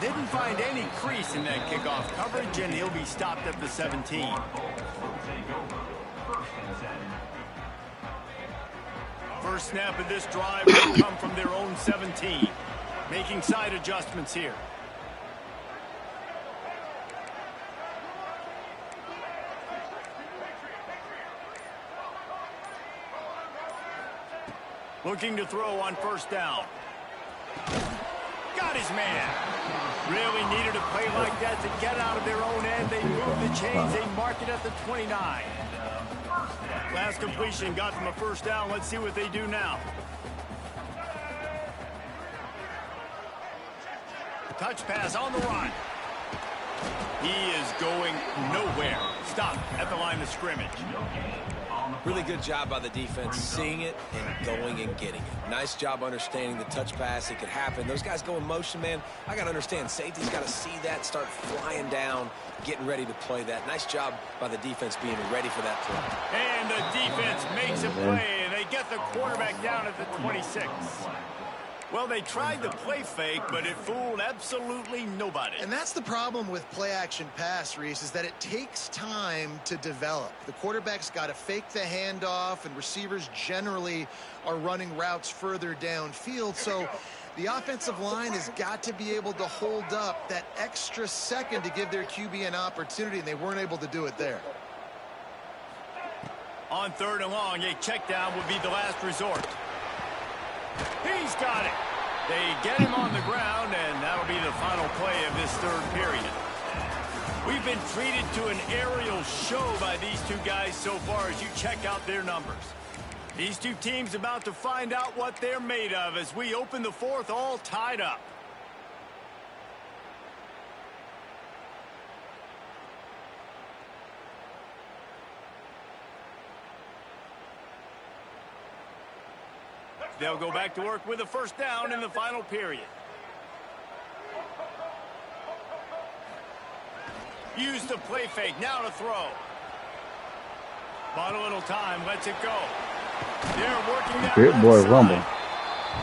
Didn't find any crease in that kickoff coverage, and he'll be stopped at the 17. First snap of this drive will come from their own 17. Making side adjustments here. Looking to throw on first down. Got his man. Really needed a play like that to get out of their own end. They move the chains. They mark it at the 29. Last completion got them a first down. Let's see what they do now. Touch pass on the run. He is going nowhere. Stop at the line of scrimmage. Really good job by the defense, seeing it and going and getting it. Nice job understanding the touch pass. It could happen. Those guys go in motion, man. I got to understand. Safety's got to see that, start flying down, getting ready to play that. Nice job by the defense being ready for that play. And the defense makes a play, and they get the quarterback down at the 26. Well, they tried the play fake, but it fooled absolutely nobody. And that's the problem with play-action pass, Reese, is that it takes time to develop. The quarterback's got to fake the handoff, and receivers generally are running routes further downfield. So the offensive line has got to be able to hold up that extra second to give their QB an opportunity, and they weren't able to do it there. On third and long, a check down would be the last resort. He's got it. They get him on the ground, and that'll be the final play of this third period. We've been treated to an aerial show by these two guys so far as you check out their numbers. These two teams about to find out what they're made of as we open the fourth all tied up. They'll go back to work with a first down in the final period. Use the play fake, now to throw. Bought a little time, lets it go. They're working that Good boy, rumble.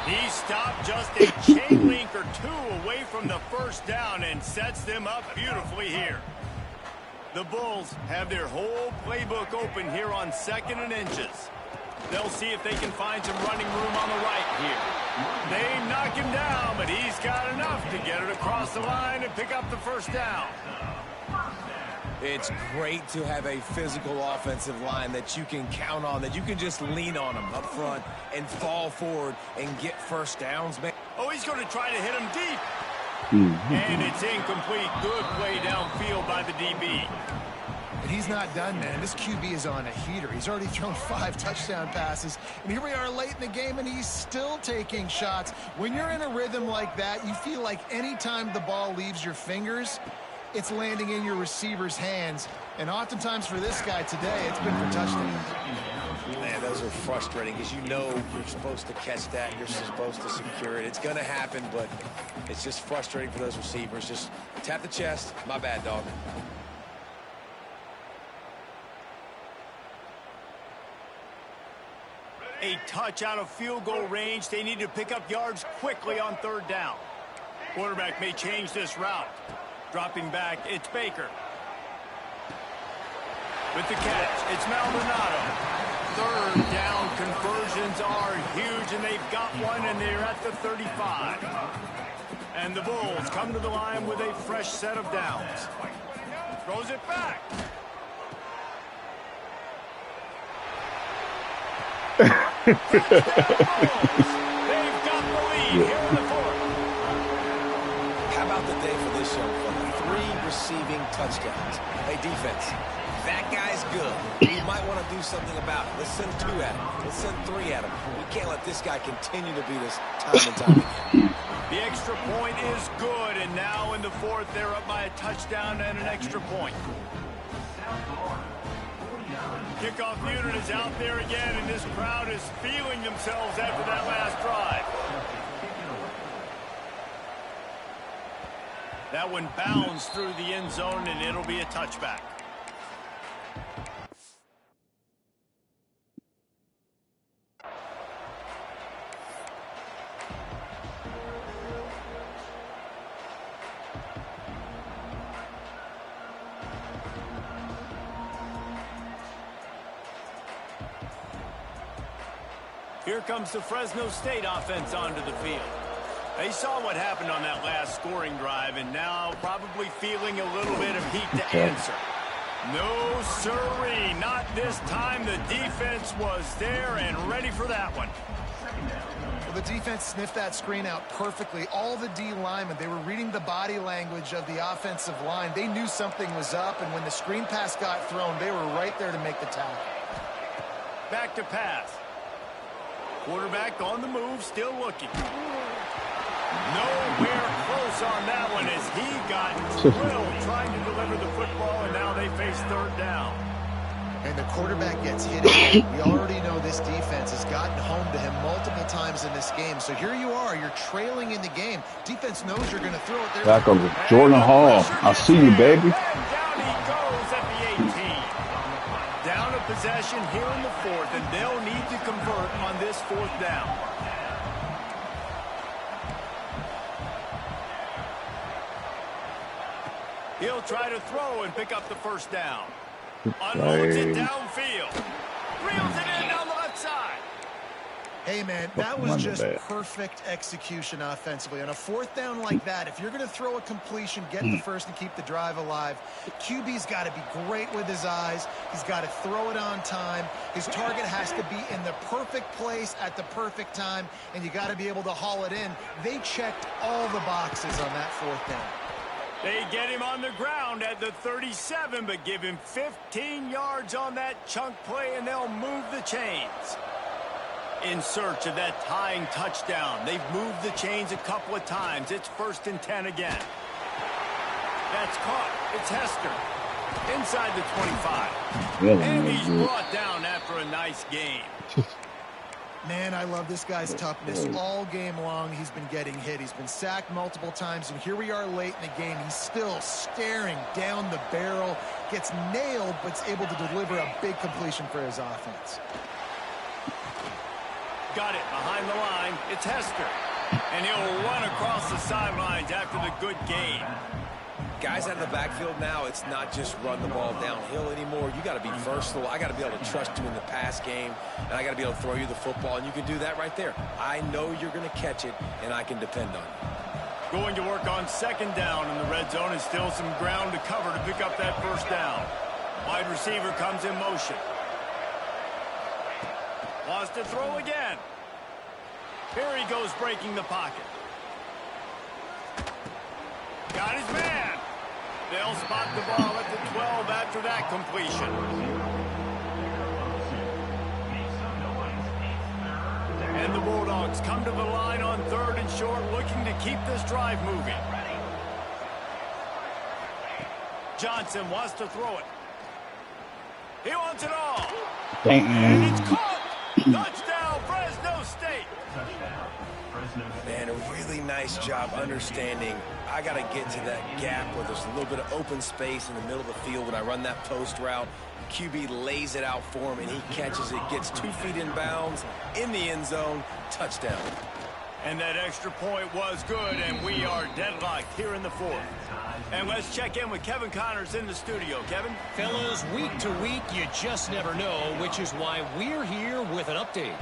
He stopped just a chain link or two away from the first down and sets them up beautifully here. The Bulls have their whole playbook open here on 2nd and inches. They'll see if they can find some running room on the right here. They knock him down, but he's got enough to get it across the line and pick up the first down. It's great to have a physical offensive line that you can count on, that you can just lean on them up front and fall forward and get first downs, man. Oh, he's going to try to hit him deep. And it's incomplete. Good play downfield by the DB. But he's not done, man. This QB is on a heater. He's already thrown 5 touchdown passes. And here we are late in the game, and he's still taking shots. When you're in a rhythm like that, you feel like any time the ball leaves your fingers, it's landing in your receiver's hands. And oftentimes for this guy today, it's been for touchdowns. Man, those are frustrating because you know you're supposed to catch that. You're supposed to secure it. It's going to happen, but it's just frustrating for those receivers. Just tap the chest. My bad, dog. A touch out of field goal range. They need to pick up yards quickly on third down. Quarterback may change this route. Dropping back, it's Baker. With the catch, it's Maldonado. Third down conversions are huge, and they've got one, and they're at the 35. And the Bulls come to the line with a fresh set of downs. Throws it back. They've got the lead here in the fourth. How about the day for this young fella? 3 receiving touchdowns. Hey, defense, that guy's good. You might want to do something about it. Let's send 2 at him. Let's send 3 at him. We can't let this guy continue to beat us time and time again. The extra point is good, and now in the 4th, they're up by a touchdown and an extra point. Kickoff unit is out there again, and this crowd is feeling themselves after that last drive. That one bounds through the end zone, and it'll be a touchback. Here comes the Fresno State offense onto the field. They saw what happened on that last scoring drive, and now probably feeling a little bit of heat to answer. No, sirree, not this time. The defense was there and ready for that one. Well, the defense sniffed that screen out perfectly. All the D linemen, they were reading the body language of the offensive line. They knew something was up, and when the screen pass got thrown, they were right there to make the tackle. Back to pass. Quarterback on the move, still looking. Nowhere close on that one as he got drilled trying to deliver the football, and now they face 3rd down. And the quarterback gets hit again. We already know this defense has gotten home to him multiple times in this game. So here you are, you're trailing in the game. Defense knows you're going to throw it there. Back over Jordan Hall. I see you, baby. And down he goes at the 18. Down a possession here in the 4th, and they'll need to convert on this 4th down. He'll try to throw and pick up the 1st down. Unloads it downfield. Reels it in down the left side. Hey, man, that was just perfect execution offensively. On a 4th down like that, if you're going to throw a completion, get the first and keep the drive alive. QB's got to be great with his eyes. He's got to throw it on time. His target has to be in the perfect place at the perfect time, and you got to be able to haul it in. They checked all the boxes on that 4th down. They get him on the ground at the 37, but give him 15 yards on that chunk play, and they'll move the chains. In search of that tying touchdown. They've moved the chains a couple of times. It's 1st and 10 again. That's caught. It's Hester. Inside the 25. And he's brought down after a nice game. Man, I love this guy's toughness. All game long, he's been getting hit. He's been sacked multiple times, and here we are late in the game. He's still staring down the barrel, gets nailed, but's able to deliver a big completion for his offense. Got it behind the line. It's Hester. And he'll run across the sidelines after the good game. Guys out of the backfield now, it's not just run the ball downhill anymore. You got to be versatile. I got to be able to trust you in the pass game, and I got to be able to throw you the football, and you can do that right there. I know you're going to catch it, and I can depend on you. Going to work on 2nd down in the red zone, and still some ground to cover to pick up that 1st down. Wide receiver comes in motion. Wants to throw again. Here he goes breaking the pocket. Got his man. They'll spot the ball at the 12 after that completion. And the Bulldogs come to the line on 3rd and short, looking to keep this drive moving. Johnson wants to throw it. He wants it all. And it's caught. Touchdown, Fresno State. Man, a really nice job understanding I got to get to that gap where there's a little bit of open space in the middle of the field when I run that post route. QB lays it out for him, and he catches it, gets 2 feet in bounds, in the end zone, touchdown. And that extra point was good, and we are deadlocked here in the 4th. And let's check in with Kevin Connors in the studio. Kevin? Fellas, week to week, you just never know, which is why we're here with an update.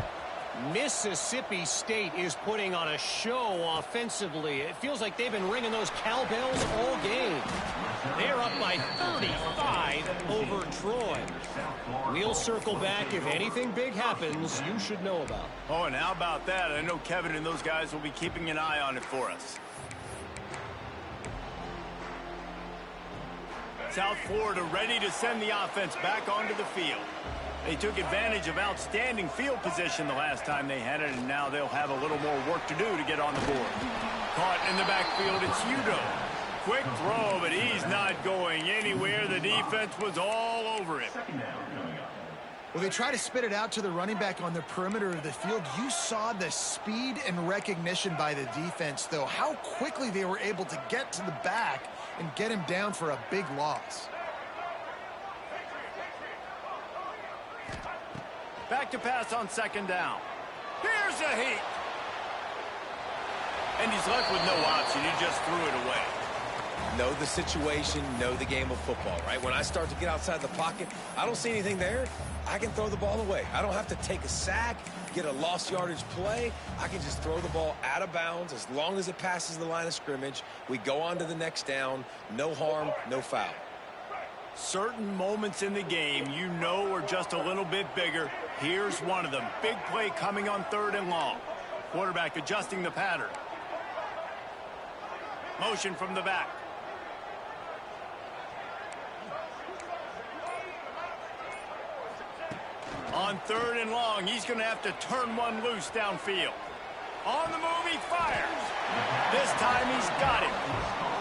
Mississippi State is putting on a show offensively. It feels like they've been ringing those cowbells all game. They're up by 35 over Troy. We'll circle back if anything big happens you should know about. Oh, and how about that? I know Kevin and those guys will be keeping an eye on it for us. South Florida ready to send the offense back onto the field. They took advantage of outstanding field position the last time they had it, and now they'll have a little more work to do to get on the board. Caught in the backfield, it's Udo. Quick throw, but he's not going anywhere. The defense was all over him. Well, they try to spit it out to the running back on the perimeter of the field. You saw the speed and recognition by the defense, though, how quickly they were able to get to the back and get him down for a big loss. Back to pass on second down. Here's a heat. And he's left with no option. He just threw it away. Know the situation, know the game of football, right? When I start to get outside the pocket, I don't see anything there. I can throw the ball away. I don't have to take a sack, get a lost yardage play. I can just throw the ball out of bounds as long as it passes the line of scrimmage. We go on to the next down. No harm, no foul. Certain moments in the game you know are just a little bit bigger. Here's one of them. Big play coming on 3rd and long. Quarterback adjusting the pattern. Motion from the back. On 3rd and long, he's going to have to turn one loose downfield. On the move, he fires. This time he's got it.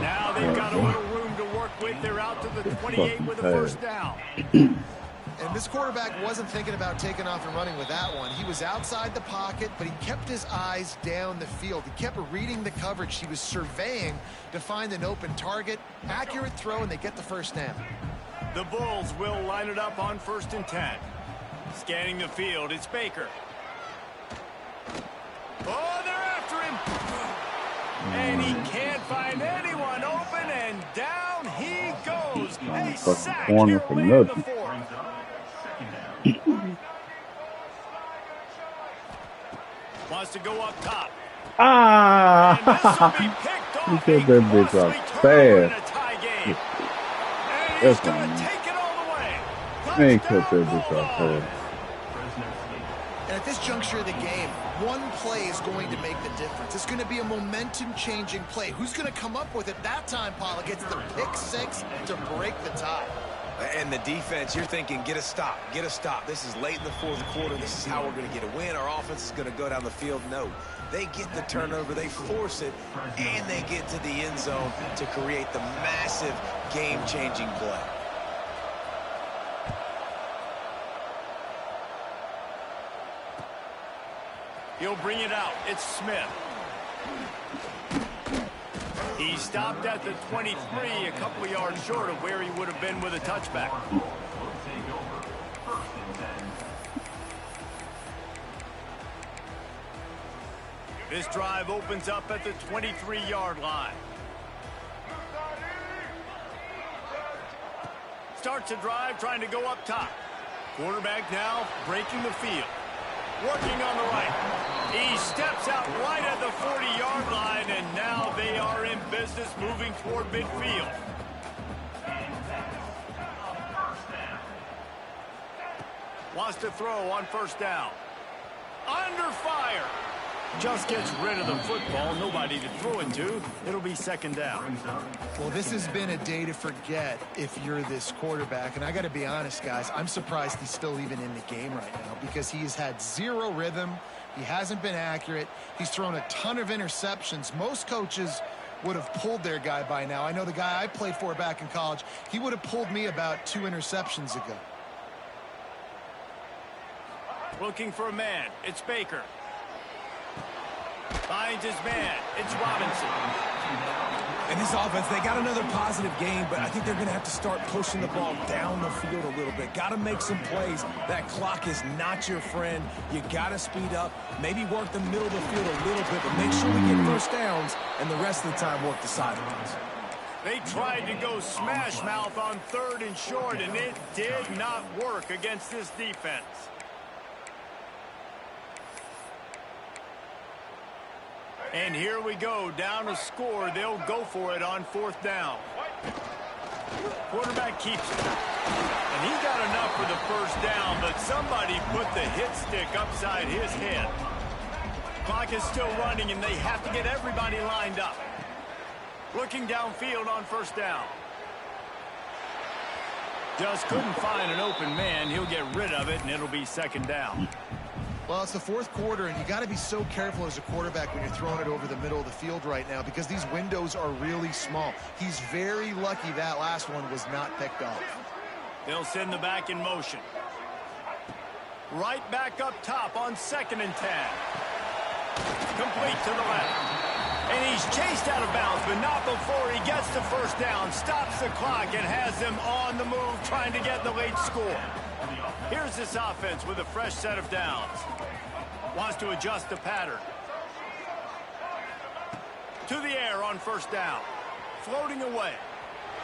Now they've got a little room to work with. They're out to the 28 with a first down. And this quarterback wasn't thinking about taking off and running with that one. He was outside the pocket, but he kept his eyes down the field. He kept reading the coverage. He was surveying to find an open target. Accurate throw, and they get the first down. The Bulls will line it up on 1st and 10. Scanning the field, it's Baker. Oh, they're after him. And he can't find anyone open, and down he goes. A sack here late in the 4th. Wants to go up top. Ah! And this will be picked off. He took that bitch off fast. And he's going to take it all the way. Man, he took that bitch off fast. And at this juncture of the game, one play is going to make the difference. It's going to be a momentum-changing play. Who's going to come up with it that time, Paula? Gets the pick 6 to break the tie. And the defense, you're thinking, get a stop, get a stop. This is late in the 4th quarter. This is how we're going to get a win. Our offense is going to go down the field. No, they get the turnover, they force it, and they get to the end zone to create the massive game-changing play. He'll bring it out. It's Smith. He stopped at the 23, a couple of yards short of where he would have been with a touchback. This drive opens up at the 23-yard line. Starts a drive trying to go up top. Quarterback now breaking the field. Working on the right. He steps out right at the 40-yard line, and now they are in business moving toward midfield. Wants to throw on 1st down. Under fire. Just gets rid of the football. Nobody to throw it to. It'll be 2nd down. Well, this has been a day to forget if you're this quarterback. And I got to be honest, guys, I'm surprised he's still even in the game right now because he has had zero rhythm. He hasn't been accurate. He's thrown a ton of interceptions. Most coaches would have pulled their guy by now. I know the guy I played for back in college, he would have pulled me about 2 interceptions ago. Looking for a man. It's Baker. Finds his man. It's Robinson. And this offense, they got another positive game, but I think they're going to have to start pushing the ball down the field a little bit. Got to make some plays. That clock is not your friend. You got to speed up, maybe work the middle of the field a little bit, but make sure we get first downs, and the rest of the time work the sidelines. They tried to go smash mouth on 3rd and short, and it did not work against this defense. And here we go, down a score. They'll go for it on 4th down. Quarterback keeps it. And he got enough for the first down, but somebody put the hit stick upside his head. Clock is still running, and they have to get everybody lined up. Looking downfield on 1st down. Just couldn't find an open man. He'll get rid of it, and it'll be second down. Well, it's the fourth quarter, and you got to be so careful as a quarterback when you're throwing it over the middle of the field right now because these windows are really small. He's very lucky that last one was not picked off. They'll send the back in motion. Right back up top on 2nd and 10. Complete to the left. And he's chased out of bounds, but not before he gets the first down, stops the clock, and has them on the move trying to get the late score. Here's this offense with a fresh set of downs. Wants to adjust the pattern. To the air on first down. Floating away.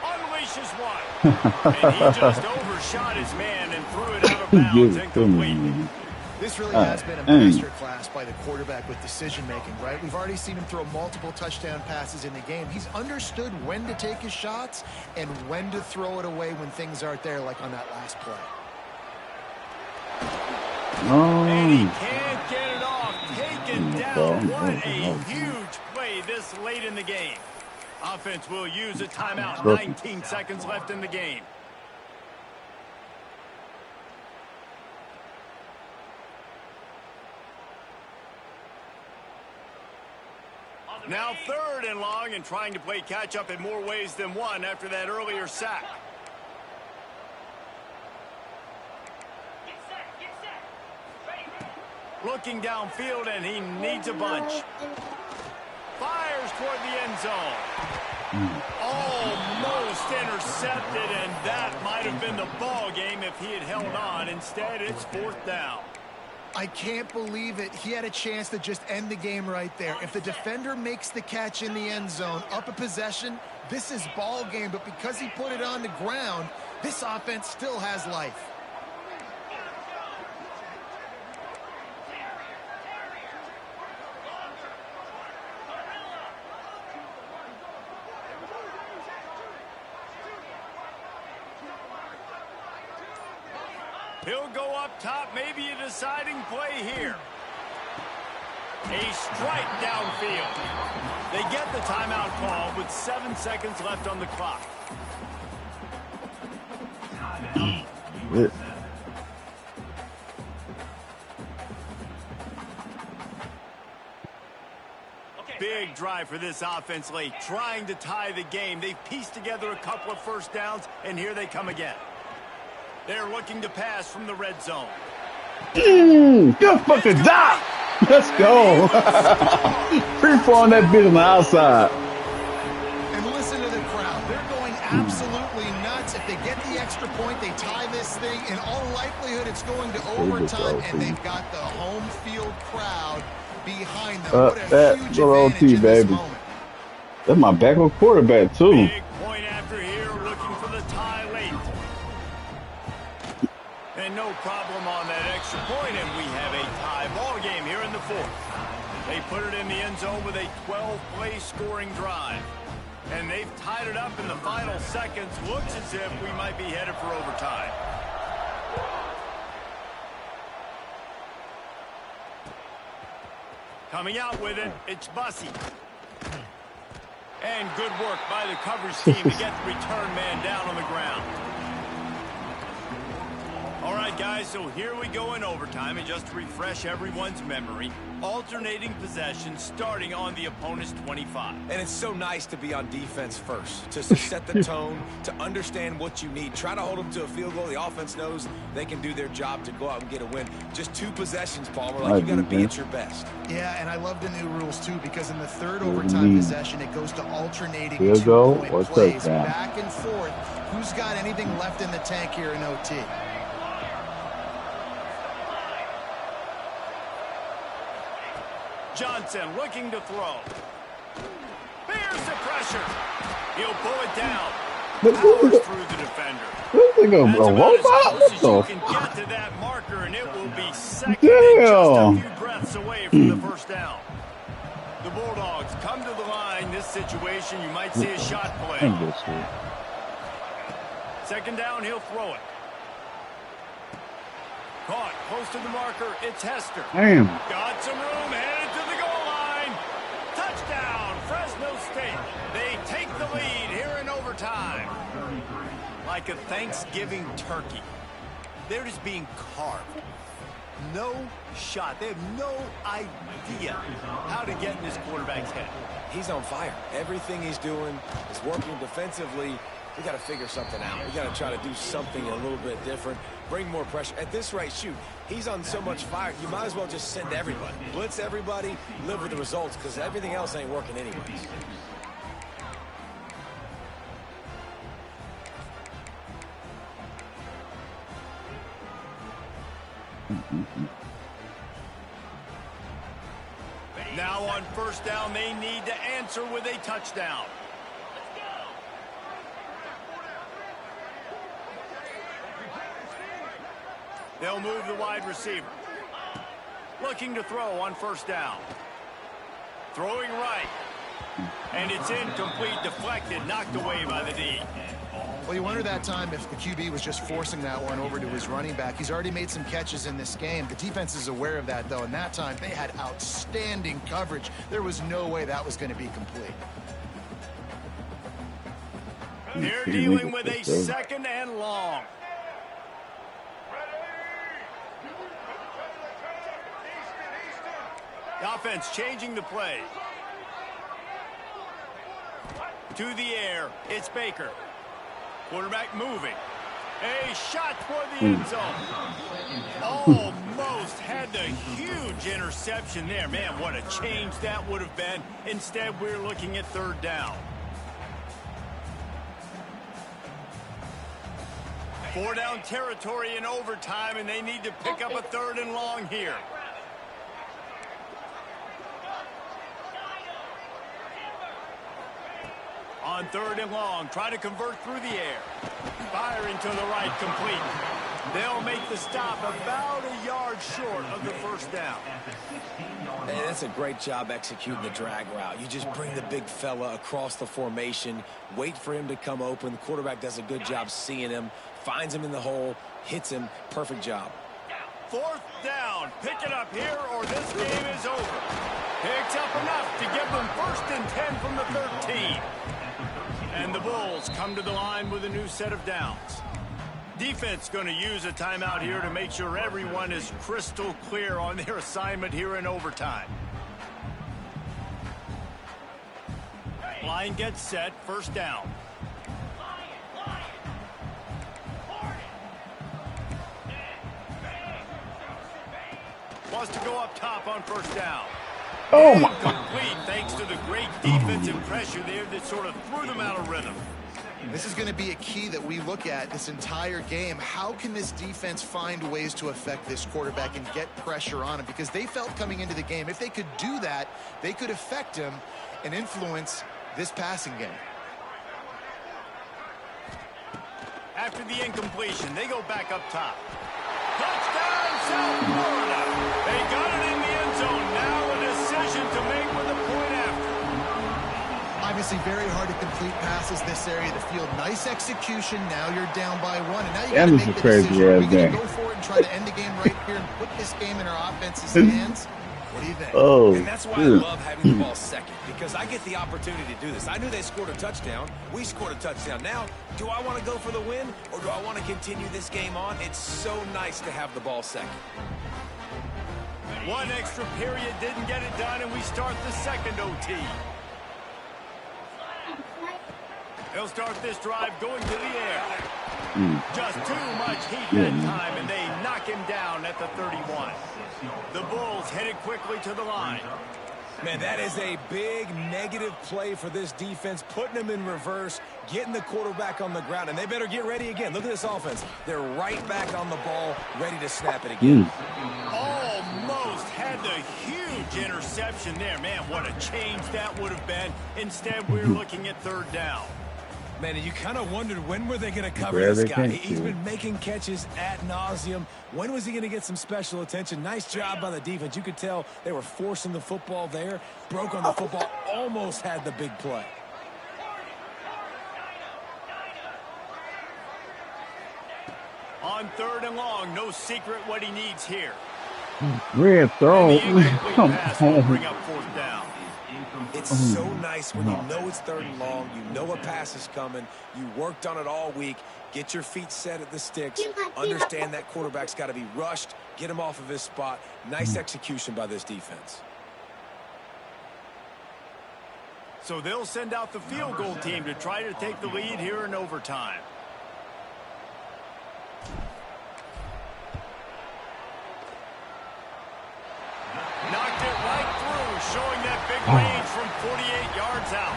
Unleashes one. And he just overshot his man and threw it out of bounds incomplete. This really has been a masterclass by the quarterback with decision-making, right? We've already seen him throw multiple touchdown passes in the game. He's understood when to take his shots and when to throw it away when things aren't there, like on that last play. And he can't get it off. Taken down. What a huge play this late in the game. Offense will use a timeout. 19 seconds left in the game. Now 3rd and long and trying to play catch-up in more ways than one after that earlier sack. Looking downfield, and he needs a bunch. Fires toward the end zone. Almost intercepted, and that might have been the ball game if he had held on. Instead, it's 4th down. I can't believe it. He had a chance to just end the game right there. If the defender makes the catch in the end zone, up a possession, this is ball game. But because he put it on the ground, this offense still has life. He'll go up top, maybe a deciding play here. A strike downfield. They get the timeout call with 7 seconds left on the clock. Big drive for this offense late, trying to tie the game. They've pieced together a couple of first downs, and here they come again. They're looking to pass from the red zone. Good fucking dot. Let's go. Free throwing that bitch on the outside. And listen to the crowd. They're going absolutely nuts. If they get the extra point, they tie this thing. In all likelihood, it's going to overtime, and they've got the home field crowd behind them. What a huge advantage in this moment. That's my backup quarterback, too. Big point after here, looking for the tie late. And no problem on that extra point, and we have a tie ball game here in the 4th. They put it in the end zone with a 12-play scoring drive. And they've tied it up in the final seconds. Looks as if we might be headed for overtime. Coming out with it, it's Bussey. And good work by the coverage team to get the return man down on the ground. All right, guys, so here we go in overtime, and just to refresh everyone's memory, alternating possessions starting on the opponent's 25. And it's so nice to be on defense first, to set the tone, to understand what you need. Try to hold them to a field goal. The offense knows they can do their job to go out and get a win. Just 2 possessions, Palmer, like you got to be at your best. Yeah, and I love the new rules, too, because in the 3rd overtime possession, it goes to alternating 2-point plays back and forth. Who's got anything left in the tank here in OT? Johnson looking to throw. There's the pressure. He'll pull it down. Powers through the defender. That's about as close as you can get to that marker, and it will be second and just a few breaths away from the first down. The Bulldogs come to the line. This situation, you might see a shot play. Second down, he'll throw it. Caught close to the marker. It's Hester. Damn. Got some room, headed to the goal line. Touchdown, Fresno State. They take the lead here in overtime. Like a Thanksgiving turkey. They're just being carved. No shot. They have no idea how to get in this quarterback's head. He's on fire. Everything he's doing is working defensively. We got to figure something out. We got to try to do something a little bit different. Bring more pressure. At this rate, shoot, he's on so much fire, you might as well just send everybody. Blitz everybody, live with the results, because everything else ain't working anyways. Now on first down, they need to answer with a touchdown. They'll move the wide receiver. Looking to throw on first down. Throwing right. And it's incomplete, deflected, knocked away by the D. Well, you wonder that time if the QB was just forcing that one over to his running back. He's already made some catches in this game. The defense is aware of that, though, and that time they had outstanding coverage. There was no way that was going to be complete. They're dealing with a second and long. The offense changing the play. To the air, it's Baker. Quarterback moving. A shot toward the end zone. Almost had the huge interception there. Man, what a change that would have been. Instead, we're looking at third down. 4-down territory in overtime, and they need to pick up a third and long here. On third and long, try to convert through the air. Firing to the right, complete. They'll make the stop about a yard short of the first down. Hey, that's a great job executing the drag route. You just bring the big fella across the formation, wait for him to come open. The quarterback does a good job seeing him, finds him in the hole, hits him. Perfect job. Fourth down. Pick it up here or this game is over. Picks up enough to give them 1st and 10 from the 13. And the Bulls come to the line with a new set of downs. Defense going to use a timeout here to make sure everyone is crystal clear on their assignment here in overtime. Line gets set, first down. Wants to go up top on first down. Oh my! Incomplete thanks to the great defensive pressure there that sort of threw them out of rhythm. This is going to be a key that we look at this entire game. How can this defense find ways to affect this quarterback and get pressure on him? Because they felt coming into the game, if they could do that, they could affect him and influence this passing game. After the incompletion, they go back up top. Touchdown, South Florida. They got it in the end zone. Now a decision to make with a point after. Obviously very hard to complete passes this area of the field. Nice execution. Now you're down by 1. And now you got to make the decision. Are we going to go for it and try to end the game right here and put this game in our offense's hands? What do you think? Oh, and that's why I love having the ball second, because I get the opportunity to do this. I knew they scored a touchdown. We scored a touchdown. Now, do I want to go for the win, or do I want to continue this game on? It's so nice to have the ball second. One extra period didn't get it done, and we start the second OT. They'll start this drive going to the air. Just too much heat that time, and they knock him down at the 31. The Bulls headed quickly to the line. Man, that is a big negative play for this defense, putting them in reverse, getting the quarterback on the ground, and they better get ready again. Look at this offense. They're right back on the ball, ready to snap it again. Almost had the huge interception there. Man, what a change that would have been. Instead, we're looking at third down. Man, and you kind of wondered, when were they going to cover this guy? He's been making catches ad nauseum. When was he going to get some special attention? Nice job by the defense. You could tell they were forcing the football there. Broke on the football, almost had the big play. On third and long, no secret what he needs here. Red throw. And the incomplete pass will bring up fourth down. It's so Oh, nice when you no. know it's 3rd and long, you know a pass is coming, you worked on it all week, get your feet set at the sticks, understand that quarterback's got to be rushed, get him off of his spot. Nice execution by this defense. So they'll send out the field goal team to try to take the lead here in overtime. Knocked it right through, showing that big range from 48 yards out.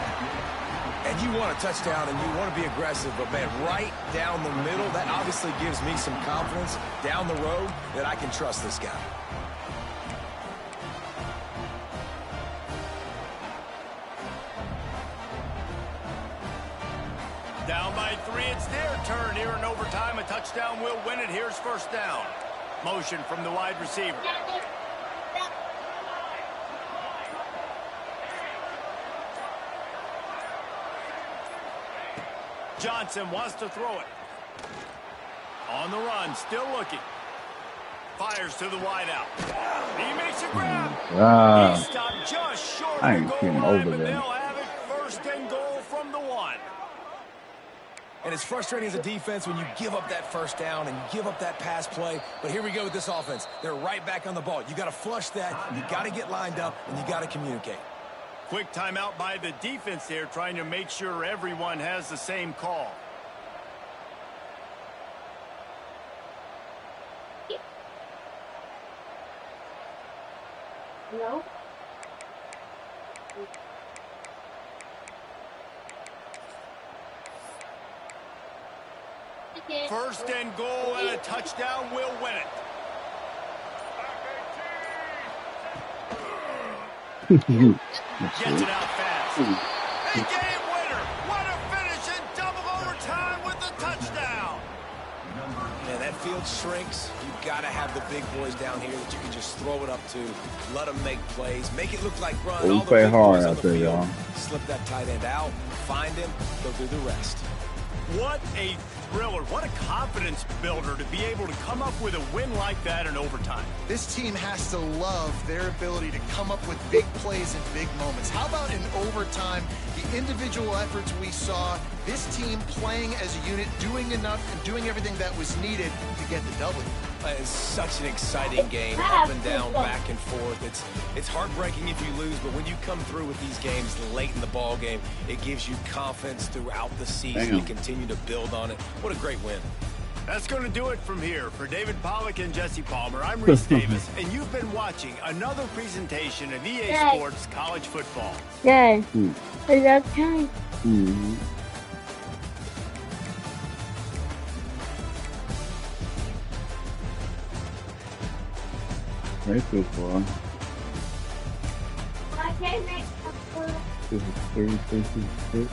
And you want a touchdown and you want to be aggressive, but man, right down the middle, that obviously gives me some confidence down the road that I can trust this guy. Down by 3, it's their turn here in overtime. A touchdown will win it. Here's first down. Motion from the wide receiver. Johnson wants to throw it. On the run, still looking. Fires to the wideout. He makes a grab. He stopped just short I of the ain't goal seen line, over but there. they'll have it 1st and goal from the 1. And it's frustrating as a defense when you give up that first down and you give up that pass play. But here we go with this offense. They're right back on the ball. You got to flush that. You got to get lined up, and you got to communicate. Quick timeout by the defense there, trying to make sure everyone has the same call. No. 1st and goal, and a touchdown will win it. Gets it out fast. A game winner. What a finish in double overtime with the touchdown. Man, that field shrinks. You've got to have the big boys down here that you can just throw it up to, let them make plays, make it look like run. We All the play big hard boys on out the there, field, y'all. slip that tight end out, find him, they'll do the rest. What a thriller. What a confidence builder to be able to come up with a win like that in overtime. This team has to love their ability to come up with big plays in big moments. How about in overtime, the individual efforts we saw, this team playing as a unit, doing enough and doing everything that was needed to get the W. It's such an exciting game, up and down, back and forth. It's heartbreaking if you lose, but when you come through with these games late in the ball game, it gives you confidence throughout the season to continue to build on it. What a great win. That's going to do it from here. For David Pollack and Jesse Palmer, I'm Reese Davis, and you've been watching another presentation of EA Sports College Football. Dad, is that time? Mm-hmm. That's so far. I can't make a This is 36.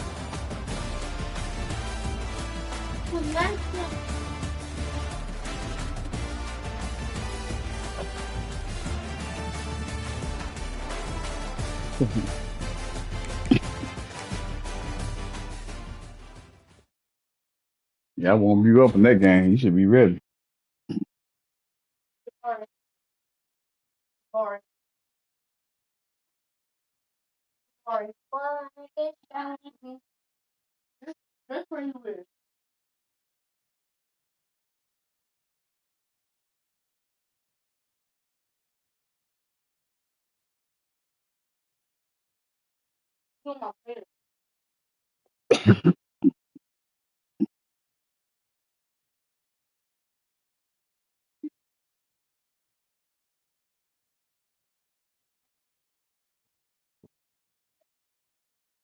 Yeah, I warm you up in that game. You should be ready. Sorry. That's where you live. You're my favorite.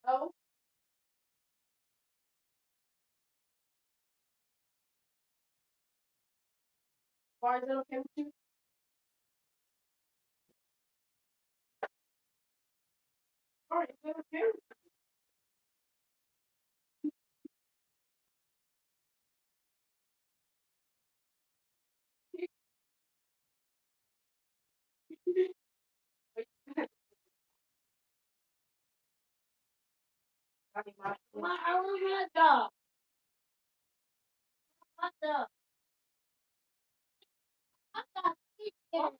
Oh, why is that okay with you? All right, is that okay with you? I want a hot dog. Hot dog. Hot dog.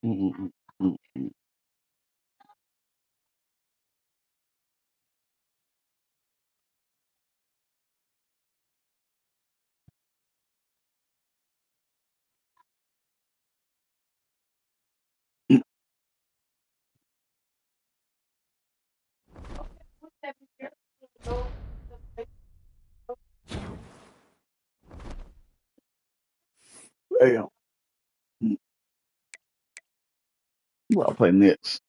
Mm, mm, mm, mm. Damn. Mm. Well, I play next.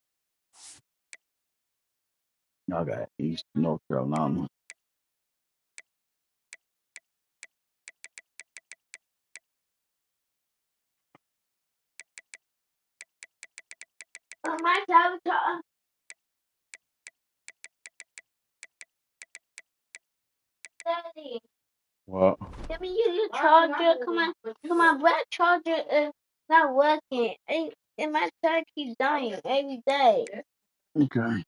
I got East North Carolina. My tablet, Daddy. What? Let me use your charger. Come on, black charger is not working. And my charger keeps dying every day. Okay.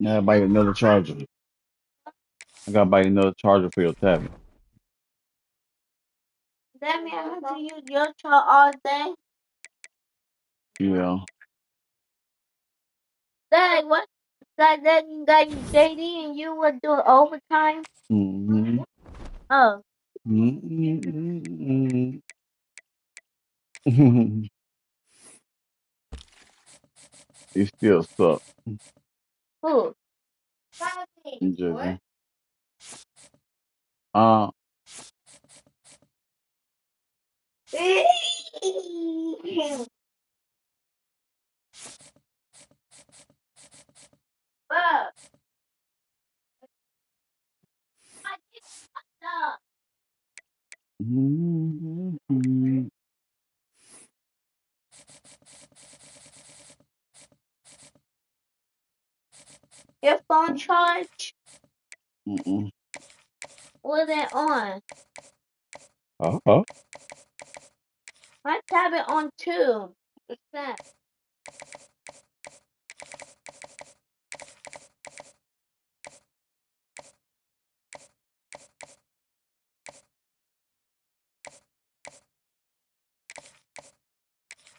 Now I buy you another charger. I gotta buy you another charger for your tablet. That means I have to use your charger all day. Yeah. Dad, what? That you JD and you were doing overtime? Mm-hmm. Oh. Mm-hmm. It still suck. Who? Just, uh, Bob, stop. mm-hmm. Your phone charge? Mm-mm. Was it on? Uh-huh. My tablet on too. What's that?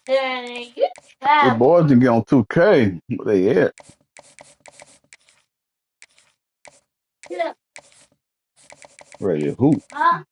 Then you The travel. boys can get on 2K. Where they at? Yeah. Ready to hoop. Huh?